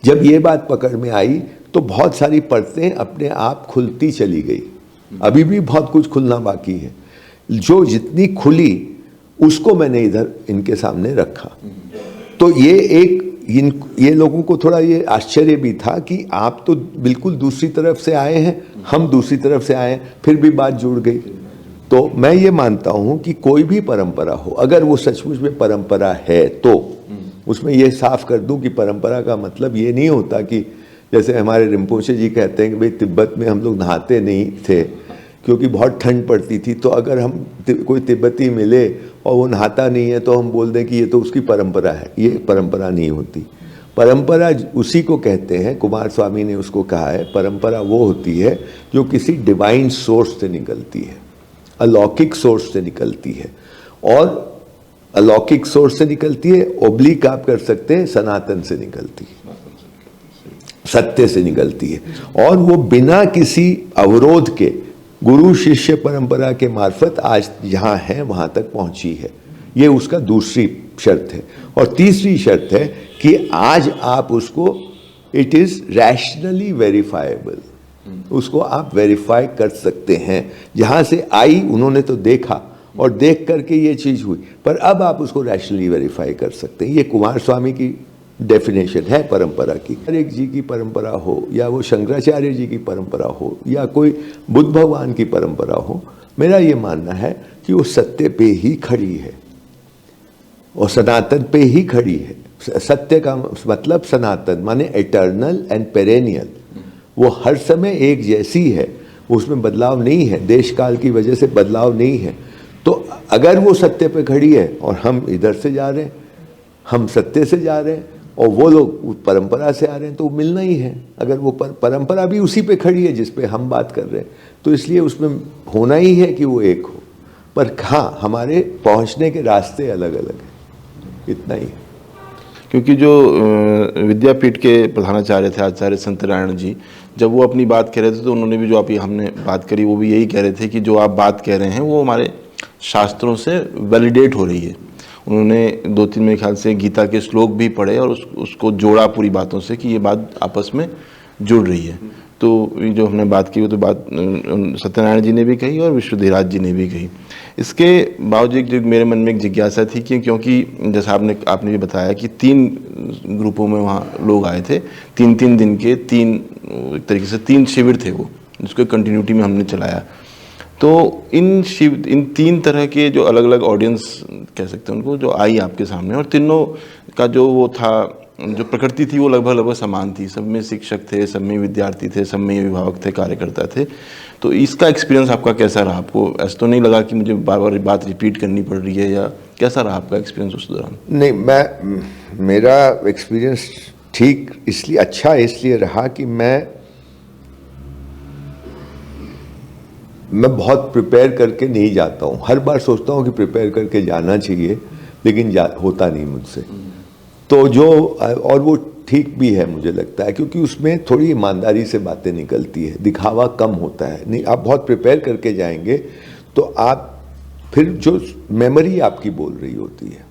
[SPEAKER 1] जब ये बात पकड़ में आई तो बहुत सारी परतें अपने आप खुलती चली गई। अभी भी बहुत कुछ खुलना बाकी है। जो जितनी खुली उसको मैंने इधर इनके सामने रखा। तो ये लोगों को थोड़ा ये आश्चर्य भी था कि आप तो बिल्कुल दूसरी तरफ से आए हैं, हम दूसरी तरफ से आए हैं, फिर भी बात जुड़ गई। तो मैं ये मानता हूँ कि कोई भी परंपरा हो, अगर वो सचमुच में परंपरा है तो उसमें ये साफ कर दूं कि परंपरा का मतलब ये नहीं होता कि जैसे हमारे रिम्पोचे जी कहते हैं कि भाई तिब्बत में हम लोग नहाते नहीं थे क्योंकि बहुत ठंड पड़ती थी, तो अगर हम कोई तिब्बती मिले और वो नहाता नहीं है तो हम बोल दें कि ये तो उसकी परंपरा है। ये परंपरा नहीं होती। परंपरा उसी को कहते हैं, कुमार स्वामी ने उसको कहा है, परंपरा वो होती है जो किसी डिवाइन सोर्स से निकलती है, अलौकिक सोर्स से निकलती है। और अलौकिक सोर्स से निकलती है, ओब्लिक आप कर सकते हैं, सनातन से निकलती है, सत्य से निकलती है। और वो बिना किसी अवरोध के गुरु शिष्य परंपरा के मार्फत आज जहाँ है वहाँ तक पहुँची है। ये उसका दूसरी शर्त है। और तीसरी शर्त है कि आज आप उसको, इट इज़ रैशनली वेरीफाइबल, उसको आप वेरीफाई कर सकते हैं। जहाँ से आई उन्होंने तो देखा और देख करके ये चीज़ हुई, पर अब आप उसको रैशनली वेरीफाई कर सकते हैं। ये कुमार स्वामी की डेफिनेशन है परंपरा की। हर जी की परंपरा हो या वो शंकराचार्य जी की परंपरा हो या कोई बुद्ध भगवान की परंपरा हो, मेरा ये मानना है कि वो सत्य पे ही खड़ी है और सनातन पे ही खड़ी है। सत्य का मतलब सनातन माने एटर्नल एंड पेरेनियल, वो हर समय एक जैसी है, उसमें बदलाव नहीं है, देश काल की वजह से बदलाव नहीं है। तो अगर वो सत्य पे खड़ी है और हम इधर से जा रहे हैं, हम सत्य से जा रहे हैं और वो लोग परंपरा से आ रहे हैं, तो मिलना ही है। अगर वो परंपरा भी उसी पे खड़ी है जिस पे हम बात कर रहे हैं, तो इसलिए उसमें होना ही है कि वो एक हो। पर हाँ, हमारे पहुंचने के रास्ते अलग अलग हैं, इतना ही।
[SPEAKER 2] क्योंकि जो विद्यापीठ के प्रधानाचार्य थे आचार्य सत्यनारायण जी, जब वो अपनी बात कह रहे थे तो उन्होंने भी, जो आप हमने बात करी, वो भी यही कह रहे थे कि जो आप बात कह रहे हैं वो हमारे शास्त्रों से वैलिडेट हो रही है। उन्होंने 2-3 मेरे ख्याल से गीता के श्लोक भी पढ़े और उसको जोड़ा पूरी बातों से कि ये बात आपस में जुड़ रही है। तो ये जो हमने बात की वो तो बात सत्यनारायण जी ने भी कही और विश्वधीराज जी ने भी कही। इसके बावजूद जो मेरे मन में एक जिज्ञासा थी कि क्योंकि जैसा आपने भी बताया कि 3 ग्रुपों में वहाँ लोग आए थे, 3-3 दिन के 3 एक तरीके से 3 शिविर थे वो, जिसको कंटिन्यूटी में हमने चलाया। तो इन 3 तरह के जो अलग अलग ऑडियंस कह सकते हैं उनको, जो आई आपके सामने, और तीनों का जो वो था, जो प्रकृति थी वो लगभग समान थी। सब में शिक्षक थे, सब में विद्यार्थी थे, सब में अभिभावक थे, कार्यकर्ता थे। तो इसका एक्सपीरियंस आपका कैसा रहा? आपको ऐसा तो नहीं लगा कि मुझे बार बार बात रिपीट करनी पड़ रही है, या कैसा रहा आपका एक्सपीरियंस उस दौरान?
[SPEAKER 1] नहीं, मेरा एक्सपीरियंस ठीक इसलिए अच्छा इसलिए रहा कि मैं बहुत प्रिपेयर करके नहीं जाता हूँ। हर बार सोचता हूँ कि प्रिपेयर करके जाना चाहिए, लेकिन होता नहीं मुझसे। तो जो, और वो ठीक भी है मुझे लगता है, क्योंकि उसमें थोड़ी ईमानदारी से बातें निकलती है, दिखावा कम होता है। नहीं, आप बहुत प्रिपेयर करके जाएंगे तो आप फिर जो मेमोरी आपकी बोल रही होती है,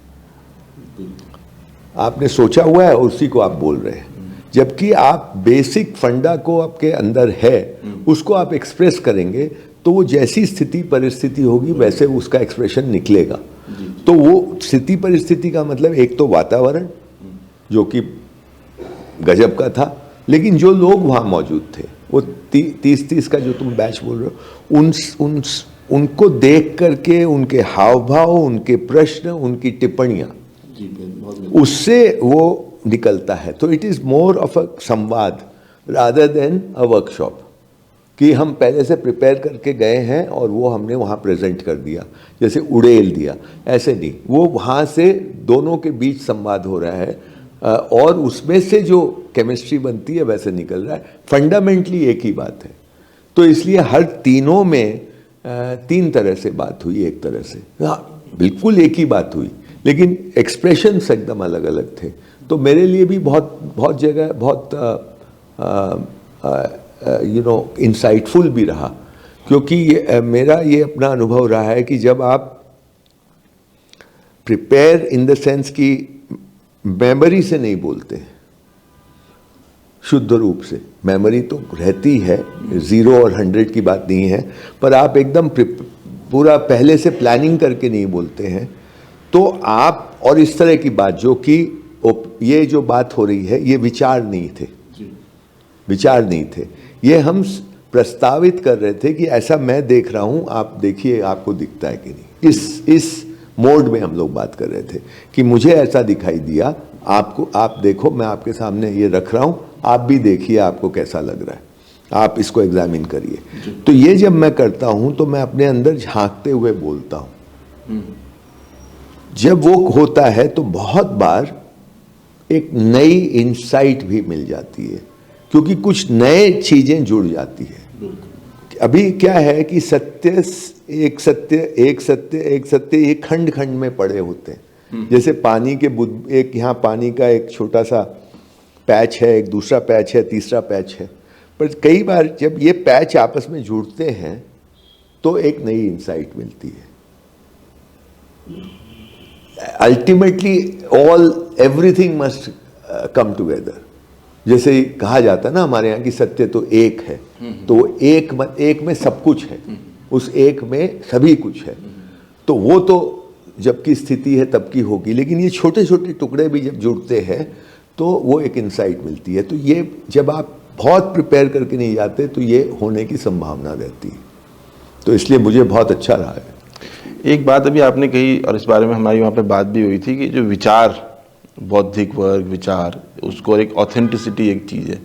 [SPEAKER 1] आपने सोचा हुआ है उसी को आप बोल रहे हैं, जबकि आप बेसिक फंडा को आपके अंदर है, उसको आप एक्सप्रेस करेंगे तो वो जैसी स्थिति परिस्थिति होगी वैसे उसका एक्सप्रेशन निकलेगा। तो वो स्थिति परिस्थिति का मतलब एक तो वातावरण जो कि गजब का था, लेकिन जो लोग वहाँ मौजूद थे, वो 30 का जो तुम बैच बोल रहे हो, उनको देख करके, उनके हाव भाव, उनके प्रश्न, उनकी टिप्पणियाँ, उससे वो निकलता है। तो it is more of a संवाद रादर देन अ वर्कशॉप, कि हम पहले से प्रिपेयर करके गए हैं और वो हमने वहाँ प्रेजेंट कर दिया, जैसे उड़ेल दिया, ऐसे नहीं। वो वहाँ से दोनों के बीच संवाद हो रहा है और उसमें से जो केमिस्ट्री बनती है वैसे निकल रहा है। फंडामेंटली एक ही बात है। तो इसलिए हर तीनों में 3 तरह से बात हुई, एक तरह से, हाँ बिल्कुल एक ही बात हुई, लेकिन एक्सप्रेशंस एकदम अलग अलग थे। तो मेरे लिए भी बहुत जगह बहुत इंसाइटफुल भी रहा, क्योंकि मेरा ये अपना अनुभव रहा है कि जब आप प्रिपेयर इन द सेंस कि मेमोरी से नहीं बोलते, शुद्ध रूप से मेमोरी तो रहती है, 0 और 100 की बात नहीं है, पर आप एकदम पूरा पहले से प्लानिंग करके नहीं बोलते हैं, तो आप, और इस तरह की बात जो कि ये जो बात हो रही है, ये विचार नहीं थे, विचार नहीं थे, ये हम प्रस्तावित कर रहे थे कि ऐसा मैं देख रहा हूं, आप देखिए आपको दिखता है कि नहीं। इस मोड में हम लोग बात कर रहे थे कि मुझे ऐसा दिखाई दिया, आपको, आप देखो, मैं आपके सामने ये रख रहा हूँ, आप भी देखिए आपको कैसा लग रहा है, आप इसको एग्जामिन करिए। तो ये जब मैं करता हूँ तो मैं अपने अंदर झांकते हुए बोलता हूँ। जब वो होता है तो बहुत बार एक नई इंसाइट भी मिल जाती है, क्योंकि कुछ नए चीजें जुड़ जाती है। अभी क्या है कि सत्य एक सत्य एक सत्य एक सत्य ये खंड खंड में पड़े होते हैं। जैसे पानी के एक यहाँ पानी का एक छोटा सा पैच है, एक दूसरा पैच है, तीसरा पैच है, पर कई बार जब ये पैच आपस में जुड़ते हैं तो एक नई इंसाइट मिलती है। Ultimately everything must come together. जैसे कहा जाता है ना हमारे यहाँ की सत्य तो एक है, तो वो एक में सब कुछ है, उस एक में सभी कुछ है। तो वो तो जबकि स्थिति है तब की होगी, लेकिन ये छोटे छोटे टुकड़े भी जब जुड़ते हैं तो वो एक इंसाइट मिलती है। तो ये जब आप बहुत प्रिपेयर करके नहीं जाते तो ये होने की संभावना रहती है। तो इसलिए मुझे बहुत अच्छा रहा है।
[SPEAKER 2] एक बात अभी आपने कही और इस बारे में हमारी वहाँ पे बात भी हुई थी कि जो विचार, बौद्धिक वर्ग विचार, उसको एक ऑथेंटिसिटी एक चीज़ है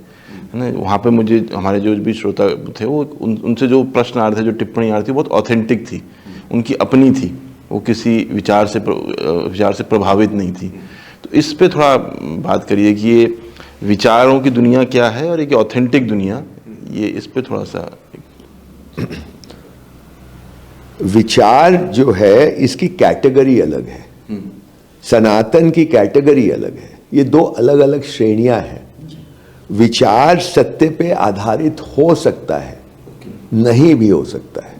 [SPEAKER 2] ना। वहाँ पे मुझे हमारे जो भी श्रोता थे वो उनसे जो प्रश्न आ रहे थे, जो टिप्पणी आ रही थी, बहुत ऑथेंटिक थी, उनकी अपनी थी, वो किसी विचार से प्रभावित नहीं थी। तो इस पे थोड़ा बात करिए कि ये विचारों की दुनिया क्या है और एक ऑथेंटिक दुनिया, ये इस पे थोड़ा सा।
[SPEAKER 1] विचार जो है इसकी कैटेगरी अलग है, सनातन की कैटेगरी अलग है, ये दो अलग अलग श्रेणियां हैं। विचार सत्य पे आधारित हो सकता है, नहीं भी हो सकता है,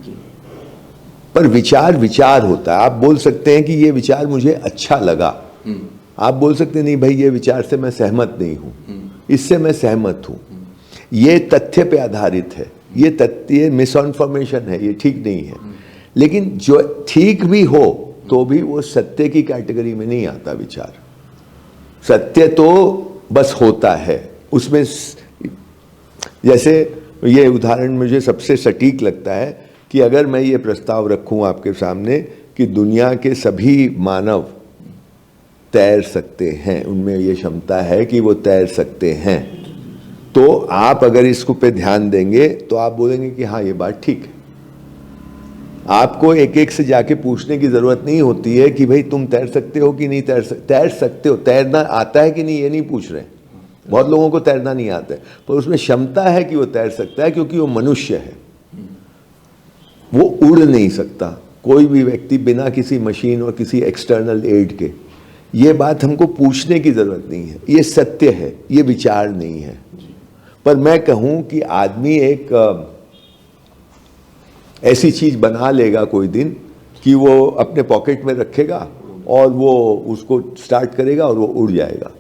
[SPEAKER 1] पर विचार विचार होता है। आप बोल सकते हैं कि ये विचार मुझे अच्छा लगा, आप बोल सकते हैं नहीं भाई ये विचार से मैं सहमत नहीं हूं, इससे मैं सहमत हूं। ये तथ्य पे आधारित है, ये तथ्य मिसइंफॉर्मेशन है, ये ठीक नहीं है। लेकिन जो ठीक भी हो तो भी वो सत्य की कैटेगरी में नहीं आता। विचार सत्य तो बस होता है, उसमें जैसे ये उदाहरण मुझे सबसे सटीक लगता है कि अगर मैं ये प्रस्ताव रखूं आपके सामने कि दुनिया के सभी मानव तैर सकते हैं, उनमें ये क्षमता है कि वो तैर सकते हैं, तो आप अगर इसको पे ध्यान देंगे तो आप बोलेंगे कि हाँ ये बात ठीक है। आपको एक एक से जाके पूछने की जरूरत नहीं होती है कि भाई तुम तैर सकते हो कि नहीं तैर सकते हो, तैरना आता है कि नहीं ये नहीं पूछ रहे। बहुत लोगों को तैरना नहीं आता है, पर उसमें क्षमता है कि वो तैर सकता है, क्योंकि वो मनुष्य है, वो उड़ नहीं सकता। कोई भी व्यक्ति बिना किसी मशीन और किसी एक्सटर्नल एड के, ये बात हमको पूछने की जरूरत नहीं है, ये सत्य है, ये विचार नहीं है। पर मैं कहूं कि आदमी एक ऐसी चीज बना लेगा कोई दिन कि वो अपने पॉकेट में रखेगा और वो उसको स्टार्ट करेगा और वो उड़ जाएगा,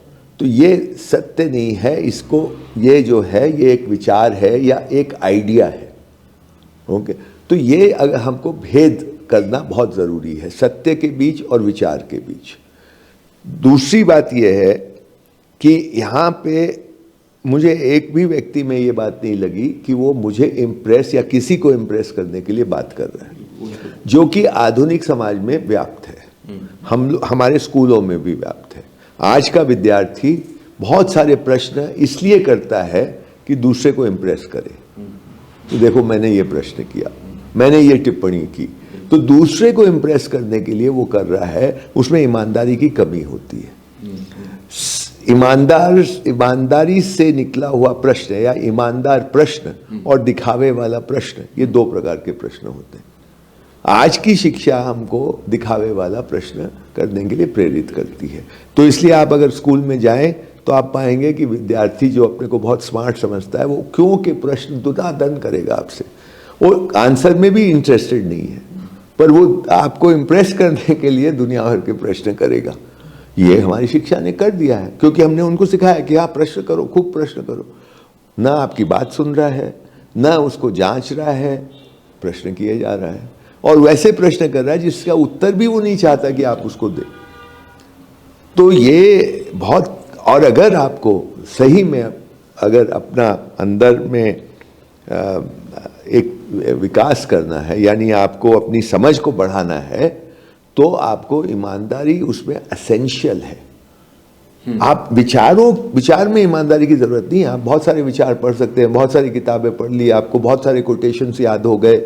[SPEAKER 1] तो ये सत्य नहीं है। इसको, ये जो है ये एक विचार है या एक आइडिया है। ओके, तो ये अगर हमको भेद करना बहुत ज़रूरी है सत्य के बीच और विचार के बीच। दूसरी बात यह है कि यहाँ पे मुझे एक भी व्यक्ति में ये बात नहीं लगी कि वो मुझे इम्प्रेस या किसी को इम्प्रेस करने के लिए बात कर रहा है, जो कि आधुनिक समाज में व्याप्त है, हमारे स्कूलों में भी व्याप्त है। आज का विद्यार्थी बहुत सारे प्रश्न इसलिए करता है कि दूसरे को इम्प्रेस करे। तो देखो मैंने ये प्रश्न किया, मैंने ये टिप्पणी की, तो दूसरे को इम्प्रेस करने के लिए वो कर रहा है, उसमें ईमानदारी की कमी होती है। ईमानदारी से निकला हुआ प्रश्न या ईमानदार प्रश्न और दिखावे वाला प्रश्न, ये दो प्रकार के प्रश्न होते हैं। आज की शिक्षा हमको दिखावे वाला प्रश्न करने के लिए प्रेरित करती है। तो इसलिए आप अगर स्कूल में जाएं तो आप पाएंगे कि विद्यार्थी जो अपने को बहुत स्मार्ट समझता है, वो क्यों के प्रश्न दुदादन करेगा आपसे, वो आंसर में भी इंटरेस्टेड नहीं है, पर वो आपको इम्प्रेस करने के लिए दुनिया भर के प्रश्न करेगा। ये हमारी शिक्षा ने कर दिया है, क्योंकि हमने उनको सिखाया कि आप प्रश्न करो, खूब प्रश्न करो। ना आपकी बात सुन रहा है, ना उसको जांच रहा है, प्रश्न किए जा रहा है, और वैसे प्रश्न कर रहा है जिसका उत्तर भी वो नहीं चाहता कि आप उसको दे। तो ये बहुत, और अगर आपको सही में अगर अपना अंदर में एक विकास करना है, यानी आपको अपनी समझ को बढ़ाना है, तो आपको ईमानदारी उसमें एसेंशियल है। आप विचार में ईमानदारी की जरूरत नहीं है। आप बहुत सारे विचार पढ़ सकते हैं, बहुत सारी किताबें पढ़ ली, आपको बहुत सारे कोटेशंस याद हो गए,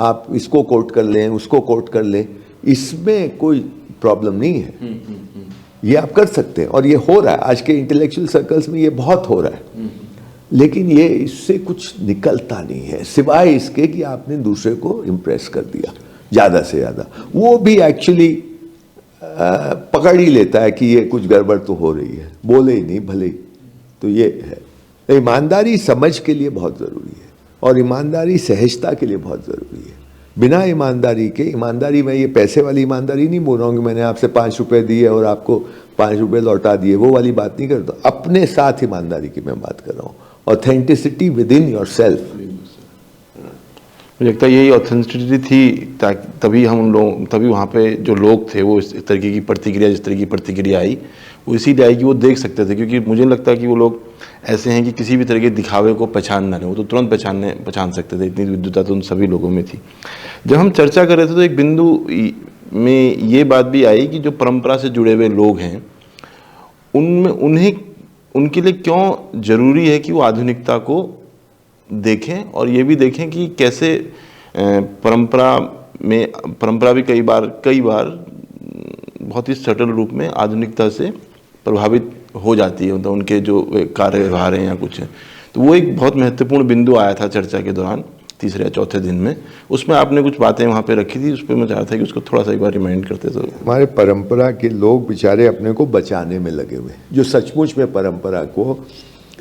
[SPEAKER 1] आप इसको कोट कर लें, उसको कोट कर लें, इसमें कोई प्रॉब्लम नहीं है। ये आप कर सकते हैं और ये हो रहा है आज के इंटेलेक्चुअल सर्कल्स में, ये बहुत हो रहा है। लेकिन ये इससे कुछ निकलता नहीं है सिवाय इसके कि आपने दूसरे को इम्प्रेस कर दिया ज़्यादा से ज़्यादा। वो भी एक्चुअली पकड़ ही लेता है कि ये कुछ गड़बड़ तो हो रही है, बोले ही नहीं भले ही। तो ये है, ईमानदारी समझ के लिए बहुत ज़रूरी है और ईमानदारी सहजता के लिए बहुत ज़रूरी है। बिना ईमानदारी के, ईमानदारी में ये पैसे वाली ईमानदारी नहीं बोल रहा हूँ कि मैंने आपसे 5 रुपए दिए और आपको 5 रुपए लौटा दिए, वो वाली बात नहीं करता। अपने साथ ईमानदारी की मैं बात कर रहा हूँ, authenticity with in your self.
[SPEAKER 2] मुझे लगता है यही ऑथेंटिसिटी थी, तभी तभी वहाँ पे जो लोग थे वो इस तरीके की प्रतिक्रिया, जिस तरह की प्रतिक्रिया आई वो इसीलिए आई कि वो देख सकते थे। क्योंकि मुझे लगता है कि वो लोग ऐसे हैं कि किसी भी तरह के दिखावे को पहचान ना रहे, वो तो तुरंत पहचान सकते थे, इतनी विद्युता तो उन सभी लोगों में थी। जब हम चर्चा कर रहे थे तो एक बिंदु में ये बात भी आई कि जो परंपरा से जुड़े हुए लोग हैं उनके लिए क्यों जरूरी है कि वो आधुनिकता को देखें और ये भी देखें कि कैसे परंपरा भी कई बार बहुत ही सटल रूप में आधुनिकता से प्रभावित हो जाती है, मतलब उनके जो कार्य व्यवहार हैं या कुछ है। तो वो एक बहुत महत्वपूर्ण बिंदु आया था चर्चा के दौरान, तीसरे या चौथे दिन में। उसमें आपने कुछ बातें वहाँ पे रखी थी, उस पर मैं चाह रहा था कि उसको थोड़ा सा एक बार रिमाइंड करते। तो
[SPEAKER 1] हमारे परंपरा के लोग बेचारे अपने को बचाने में लगे हुए, जो सचमुच में परंपरा को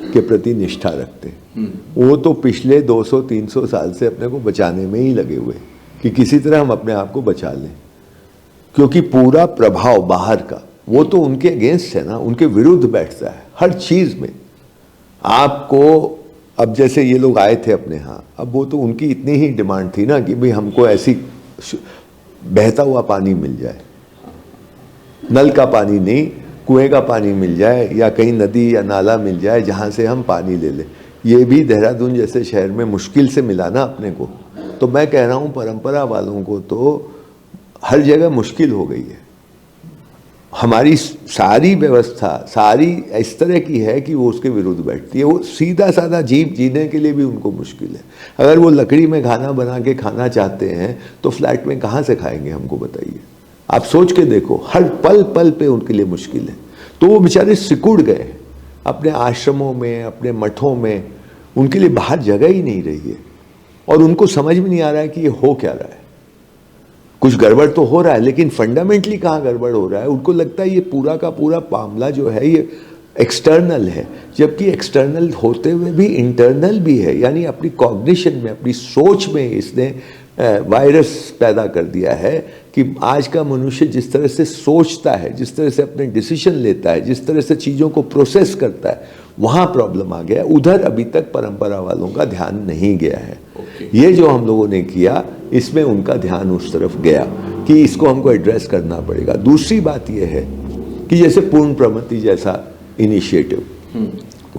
[SPEAKER 1] के प्रति निष्ठा रखते हैं, वो तो पिछले 200-300 साल से अपने को बचाने में ही लगे हुए कि किसी तरह हम अपने आप को बचा लें। क्योंकि पूरा प्रभाव बाहर का वो तो उनके अगेंस्ट है ना, उनके विरुद्ध बैठता है हर चीज में। आपको अब जैसे ये लोग आए थे अपने यहाँ, अब वो तो उनकी इतनी ही डिमांड थी ना कि भाई हमको ऐसी बहता हुआ पानी मिल जाए, नल का पानी नहीं, कुएं का पानी मिल जाए या कहीं नदी या नाला मिल जाए जहाँ से हम पानी ले लें। ये भी देहरादून जैसे शहर में मुश्किल से मिला ना अपने को। तो मैं कह रहा हूँ परंपरा वालों को तो हर जगह मुश्किल हो गई है। हमारी सारी व्यवस्था सारी इस तरह की है कि वो उसके विरुद्ध बैठती है। वो सीधा साधा जीने के लिए भी उनको मुश्किल है। अगर वो लकड़ी में खाना बना के खाना चाहते हैं तो फ्लैट में कहाँ से खाएंगे, हमको बताइए। आप सोच के देखो, हर पल पल पे उनके लिए मुश्किल है। तो वो बेचारे सिकुड़ गए अपने आश्रमों में, अपने मठों में, उनके लिए बाहर जगह ही नहीं रही है और उनको समझ में नहीं आ रहा है कि ये हो क्या रहा है। कुछ गड़बड़ तो हो रहा है लेकिन फंडामेंटली कहाँ गड़बड़ हो रहा है। उनको लगता है ये पूरा का पूरा मामला जो है ये एक्सटर्नल है, जबकि एक्सटर्नल होते हुए भी इंटरनल भी है। यानी अपनी कॉग्निशन में, अपनी सोच में इसने वायरस पैदा कर दिया है कि आज का मनुष्य जिस तरह से सोचता है, जिस तरह से अपने डिसीजन लेता है, जिस तरह से चीज़ों को प्रोसेस करता है, वहाँ प्रॉब्लम आ गया। उधर अभी तक परंपरा वालों का ध्यान नहीं गया है। ये जो हम लोगों ने किया इसमें उनका ध्यान उस तरफ गया कि इसको हमको एड्रेस करना पड़ेगा। दूसरी बात यह है कि जैसे पूर्ण प्रगति जैसा इनिशिएटिव,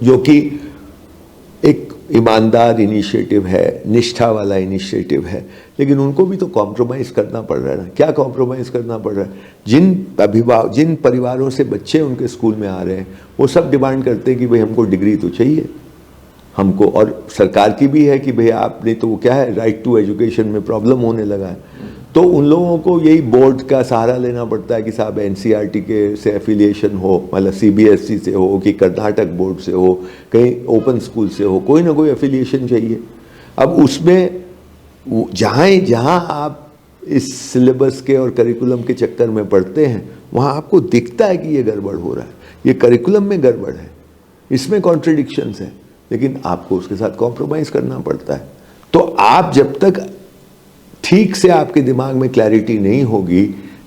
[SPEAKER 1] जो कि एक ईमानदार इनिशिएटिव है, निष्ठा वाला इनिशिएटिव है, लेकिन उनको भी तो कॉम्प्रोमाइज़ करना पड़ रहा है ना। क्या कॉम्प्रोमाइज़ करना पड़ रहा है? जिन परिवारों से बच्चे उनके स्कूल में आ रहे हैं वो सब डिमांड करते हैं कि भाई हमको डिग्री तो चाहिए हमको, और सरकार की भी है कि भाई आपने तो वो क्या है, राइट टू एजुकेशन में प्रॉब्लम होने लगा है। तो उन लोगों को यही बोर्ड का सहारा लेना पड़ता है कि साहब एनसीईआरटी के से एफिलिएशन हो, मतलब सीबीएसई से हो कि कर्नाटक बोर्ड से हो, कहीं ओपन स्कूल से हो, कोई ना कोई एफिलिएशन चाहिए। अब उसमें जहाँ आप इस सिलेबस के और करिकुलम के चक्कर में पढ़ते हैं वहाँ आपको दिखता है कि ये गड़बड़ हो रहा है, ये करिकुलम में गड़बड़ है, इसमें कॉन्ट्रडिक्शंस है, लेकिन आपको उसके साथ कॉम्प्रोमाइज़ करना पड़ता है। तो आप जब तक ठीक से आपके दिमाग में क्लैरिटी नहीं होगी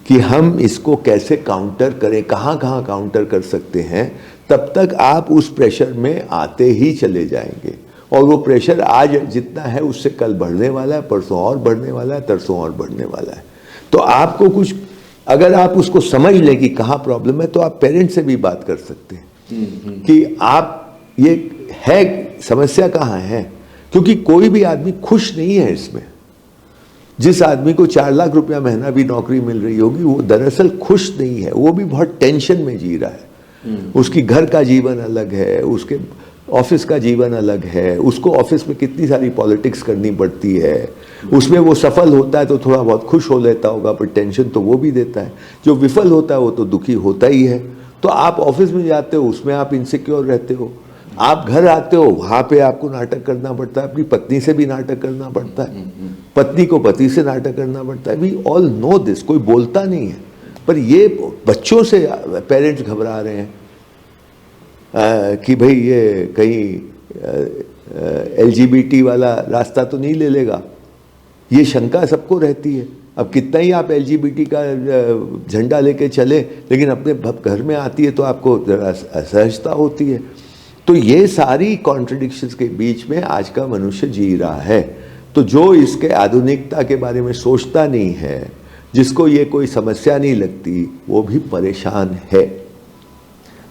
[SPEAKER 1] कि हम इसको कैसे काउंटर करें, कहाँ कहाँ काउंटर कर सकते हैं, तब तक आप उस प्रेशर में आते ही चले जाएंगे। और वो प्रेशर आज जितना है उससे कल बढ़ने वाला है, परसों और बढ़ने वाला है, तरसों और बढ़ने वाला है। तो आपको कुछ, अगर आप उसको समझ लें कि कहाँ प्रॉब्लम है, तो आप पेरेंट्स से भी बात कर सकते हैं कि आप ये है समस्या कहाँ है। क्योंकि कोई भी आदमी खुश नहीं है इसमें। जिस आदमी को 4 लाख रुपया महीना भी नौकरी मिल रही होगी वो दरअसल खुश नहीं है, वो भी बहुत टेंशन में जी रहा है। उसकी घर का जीवन अलग है, उसके ऑफिस का जीवन अलग है, उसको ऑफिस में कितनी सारी पॉलिटिक्स करनी पड़ती है, उसमें वो सफल होता है तो थोड़ा बहुत खुश हो लेता होगा, पर टेंशन तो वो भी देता है। जो विफल होता है वो तो दुखी होता ही है। तो आप ऑफिस में जाते हो, उसमें आप इनसिक्योर रहते हो, आप घर आते हो, वहां पे आपको नाटक करना पड़ता है, अपनी पत्नी से भी नाटक करना पड़ता है, पत्नी को पति से नाटक करना पड़ता है। वी ऑल नो दिस, कोई बोलता नहीं है, पर ये बच्चों से पेरेंट्स घबरा रहे हैं कि भाई ये कहीं LGBT वाला रास्ता तो नहीं ले लेगा। ये शंका सबको रहती है। अब कितना ही आप LGBT का झंडा लेके चले, लेकिन अपने घर में आती है तो आपको असहजता होती है। तो ये सारी कॉन्ट्रडिक्शंस के बीच में आज का मनुष्य जी रहा है। तो जो इसके आधुनिकता के बारे में सोचता नहीं है, जिसको ये कोई समस्या नहीं लगती, वो भी परेशान है।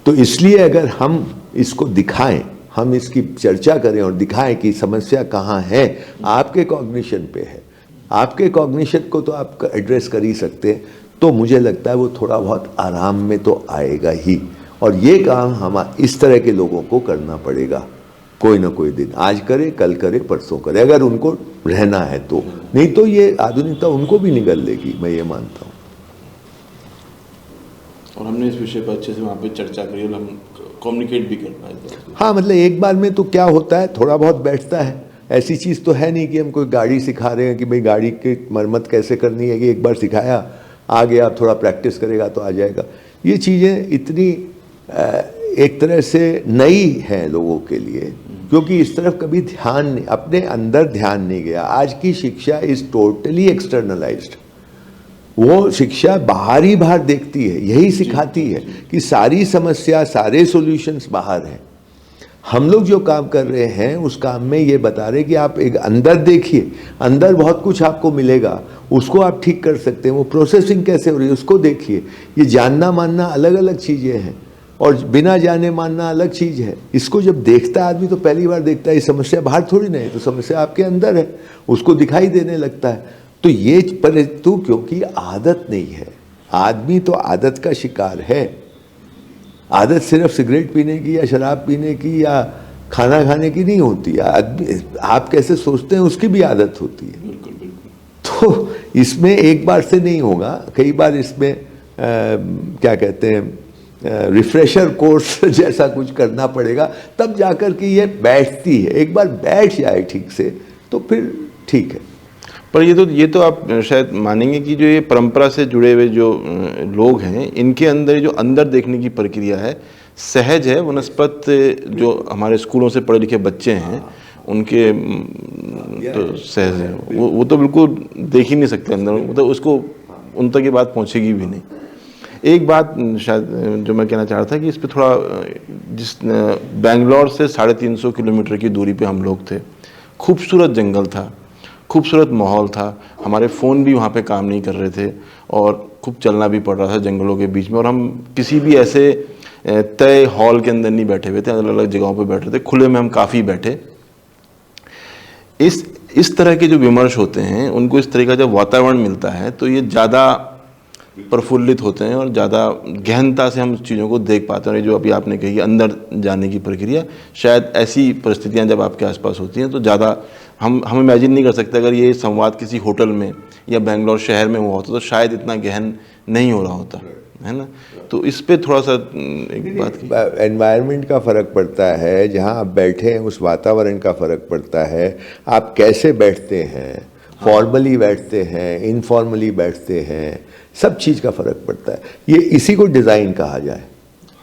[SPEAKER 1] तो इसलिए अगर हम इसको दिखाएं, हम इसकी चर्चा करें और दिखाएं कि समस्या कहाँ है, आपके कॉग्निशन पे है, आपके कॉग्निशन को तो आप एड्रेस कर ही सकते हैं, तो मुझे लगता है वो थोड़ा बहुत आराम में तो आएगा ही। और ये काम हम इस तरह के लोगों को करना पड़ेगा, कोई ना कोई दिन, आज करे, कल करे, परसों करे, अगर उनको रहना है तो। नहीं तो ये आधुनिकता उनको भी निगल लेगी, मैं ये मानता हूँ।
[SPEAKER 2] और हमने इस विषय पर अच्छे से वहाँ पे चर्चा करी और हम कम्युनिकेट भी कर पाए थे।
[SPEAKER 1] हाँ, मतलब एक बार में तो क्या होता है, थोड़ा बहुत बैठता है। ऐसी चीज़ तो है नहीं कि हम कोई गाड़ी सिखा रहे हैं कि भाई गाड़ी की मरम्मत कैसे करनी है, कि एक बार सिखाया, आ गया, आप थोड़ा प्रैक्टिस करेगा तो आ जाएगा। ये चीज़ें इतनी एक तरह से नई हैं लोगों के लिए, क्योंकि इस तरफ कभी ध्यान नहीं, अपने अंदर ध्यान नहीं गया। आज की शिक्षा इज़ टोटली एक्सटर्नलाइज्ड। वो शिक्षा बाहर ही बाहर देखती है, यही सिखाती है कि सारी समस्या, सारे सॉल्यूशंस बाहर हैं। हम लोग जो काम कर रहे हैं उस काम में ये बता रहे कि आप एक अंदर देखिए, अंदर बहुत कुछ आपको मिलेगा, उसको आप ठीक कर सकते हैं। वो प्रोसेसिंग कैसे हो रही है उसको देखिए। ये जानना मानना अलग अलग चीज़ें हैं और बिना जाने मानना अलग चीज़ है। इसको जब देखता है आदमी तो पहली बार देखता है, ये समस्या बाहर थोड़ी नहीं, तो समस्या आपके अंदर है, उसको दिखाई देने लगता है। तो ये परंतु क्योंकि आदत नहीं है, आदमी तो आदत का शिकार है। आदत सिर्फ सिगरेट पीने की या शराब पीने की या खाना खाने की नहीं होती है, आदमी आप कैसे सोचते हैं उसकी भी आदत होती है।
[SPEAKER 2] बिल्कुल बिल्कुल।
[SPEAKER 1] तो इसमें एक बार से नहीं होगा, कई बार इसमें क्या कहते हैं रिफ्रेशर कोर्स जैसा कुछ करना पड़ेगा, तब जाकर के ये बैठती है। एक बार बैठ जाए ठीक से तो फिर ठीक है।
[SPEAKER 2] पर ये तो आप शायद मानेंगे कि जो ये परंपरा से जुड़े हुए जो लोग हैं, इनके अंदर जो अंदर देखने की प्रक्रिया है सहज है। वनस्पत जो हमारे स्कूलों से पढ़े लिखे बच्चे हैं उनके तो सहज है, वो तो बिल्कुल देख ही नहीं सकते अंदर, मतलब उसको उन तक ये बात पहुंचेगी भी नहीं। एक बात शायद जो मैं कहना चाह रहा था कि इस पर थोड़ा, जिस बेंगलोर से 350 किलोमीटर की दूरी पे हम लोग थे, खूबसूरत जंगल था, खूबसूरत माहौल था, हमारे फ़ोन भी वहाँ पे काम नहीं कर रहे थे और खूब चलना भी पड़ रहा था जंगलों के बीच में। और हम किसी भी ऐसे तय हॉल के अंदर नहीं बैठे हुए थे, अलग अलग जगहों पे बैठे थे, खुले में हम काफ़ी बैठे। इस तरह के जो विमर्श होते हैं, उनको इस तरह का जब वातावरण मिलता है तो ये ज़्यादा प्रफुल्लित होते हैं और ज़्यादा गहनता से हम उस चीज़ों को देख पाते हैं। और ये जो अभी आपने कही अंदर जाने की प्रक्रिया, शायद ऐसी परिस्थितियाँ जब आपके आसपास होती हैं तो ज़्यादा हम इमेजिन नहीं कर सकते। अगर ये संवाद किसी होटल में या बेंगलोर शहर में हुआ होता तो शायद इतना गहन नहीं हो रहा होता, है ना। तो इस पे थोड़ा सा एक बात,
[SPEAKER 1] एनवायरनमेंट का फ़र्क पड़ता है, जहाँ आप बैठे हैं उस वातावरण का फ़र्क पड़ता है, आप कैसे बैठते हैं, फॉर्मली बैठते हैं, इनफॉर्मली बैठते हैं, सब चीज़ का फ़र्क पड़ता है। ये इसी को डिज़ाइन कहा जाए,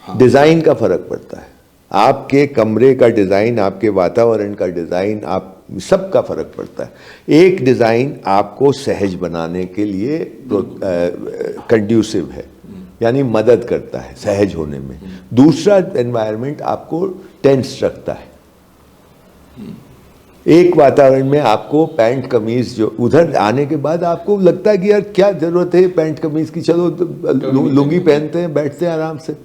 [SPEAKER 1] डिज़ाइन का फ़र्क पड़ता है। आपके कमरे का डिज़ाइन, आपके वातावरण का डिज़ाइन, आप सबका फ़र्क पड़ता है। एक डिज़ाइन आपको सहज बनाने के लिए कंड्यूसिव है, यानी मदद करता है सहज होने में। दूसरा एनवायरनमेंट आपको टेंस रखता है। एक वातावरण में आपको पैंट कमीज, जो उधर आने के बाद आपको लगता है कि यार क्या ज़रूरत है पैंट कमीज की, चलो लुंगी पहनते हैं, बैठते हैं आराम से।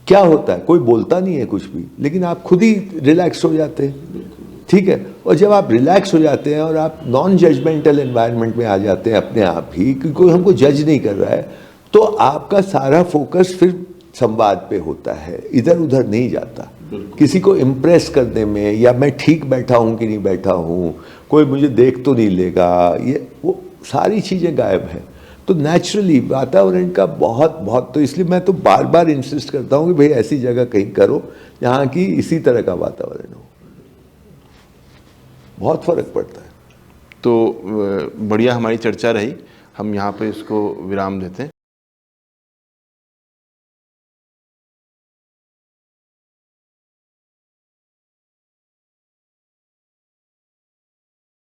[SPEAKER 1] क्या होता है, कोई बोलता नहीं है कुछ भी, लेकिन आप खुद ही रिलैक्स हो जाते हैं, ठीक है। और जब आप रिलैक्स हो जाते हैं और आप नॉन जजमेंटल एनवायरनमेंट में आ जाते हैं अपने आप ही, क्योंकि कोई हमको जज नहीं कर रहा है, तो आपका सारा फोकस फिर संवाद पे होता है, इधर उधर नहीं जाता। किसी को इम्प्रेस करने में, या मैं ठीक बैठा हूँ कि नहीं बैठा हूँ, कोई मुझे देख तो नहीं लेगा, ये वो सारी चीज़ें गायब हैं। तो नेचुरली वातावरण का बहुत तो इसलिए मैं तो बार बार इंसिस्ट करता हूँ कि भाई ऐसी जगह कहीं करो जहाँ की इसी तरह का वातावरण हो, बहुत फर्क पड़ता है।
[SPEAKER 2] तो बढ़िया हमारी चर्चा रही, हम यहाँ पे इसको विराम देते हैं।